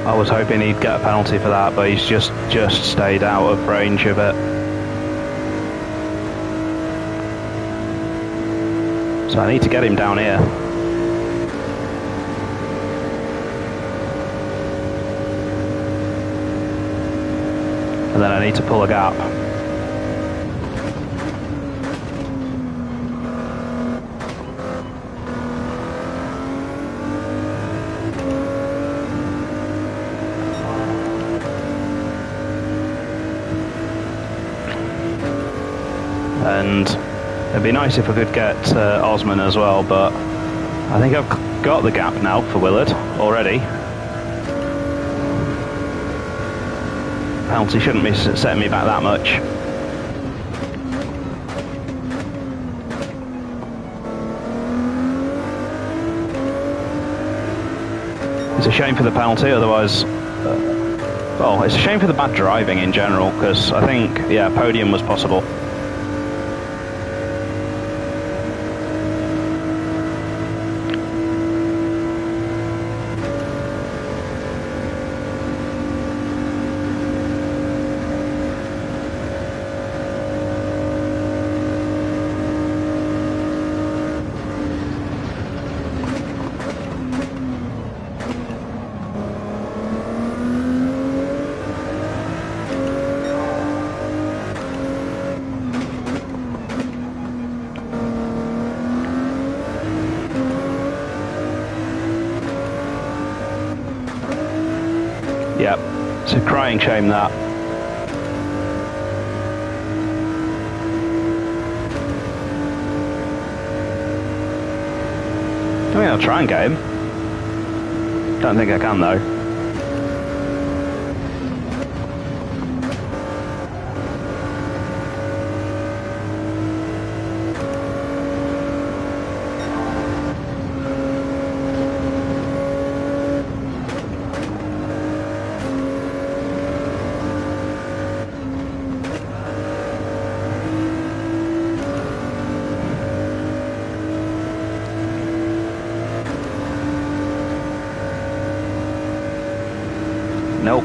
I was hoping he'd get a penalty for that, but he's just stayed out of range of it. So I need to get him down here. And then I need to pull a gap. And it'd be nice if I could get Osman as well, but I think I've got the gap now for Willard already. Penalty shouldn't be setting me back that much. It's a shame for the penalty, otherwise... well, it's a shame for the bad driving in general, because I think, yeah, podium was possible. Yep, it's a crying shame that. I mean, I'll try and get him. Don't think I can though. Nope.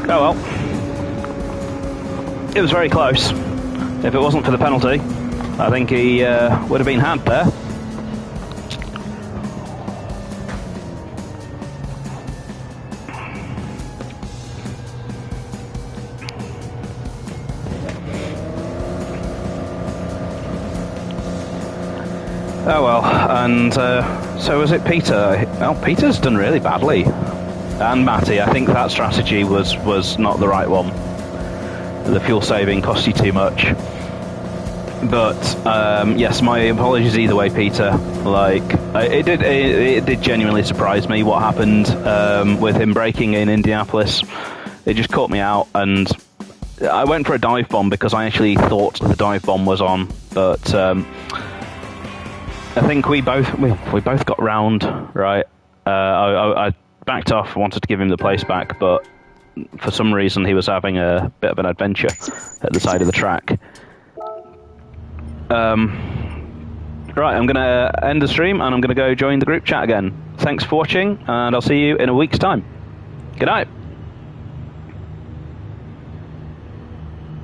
Oh well. It was very close. If it wasn't for the penalty, I think he would have been had there. Oh well, and so was it Peter? Well, Peter's done really badly. And Matty, I think that strategy was not the right one. The fuel saving cost you too much. But yes, my apologies either way, Peter. Like, it did genuinely surprise me what happened with him braking in Indianapolis. It just caught me out, and I went for a dive bomb because I actually thought the dive bomb was on, but I think we both got round, right? I backed off, wanted to give him the place back, but for some reason he was having a bit of an adventure at the side of the track. Right, I'm going to end the stream and I'm going to go join the group chat again. Thanks for watching, and I'll see you in a week's time. Good night.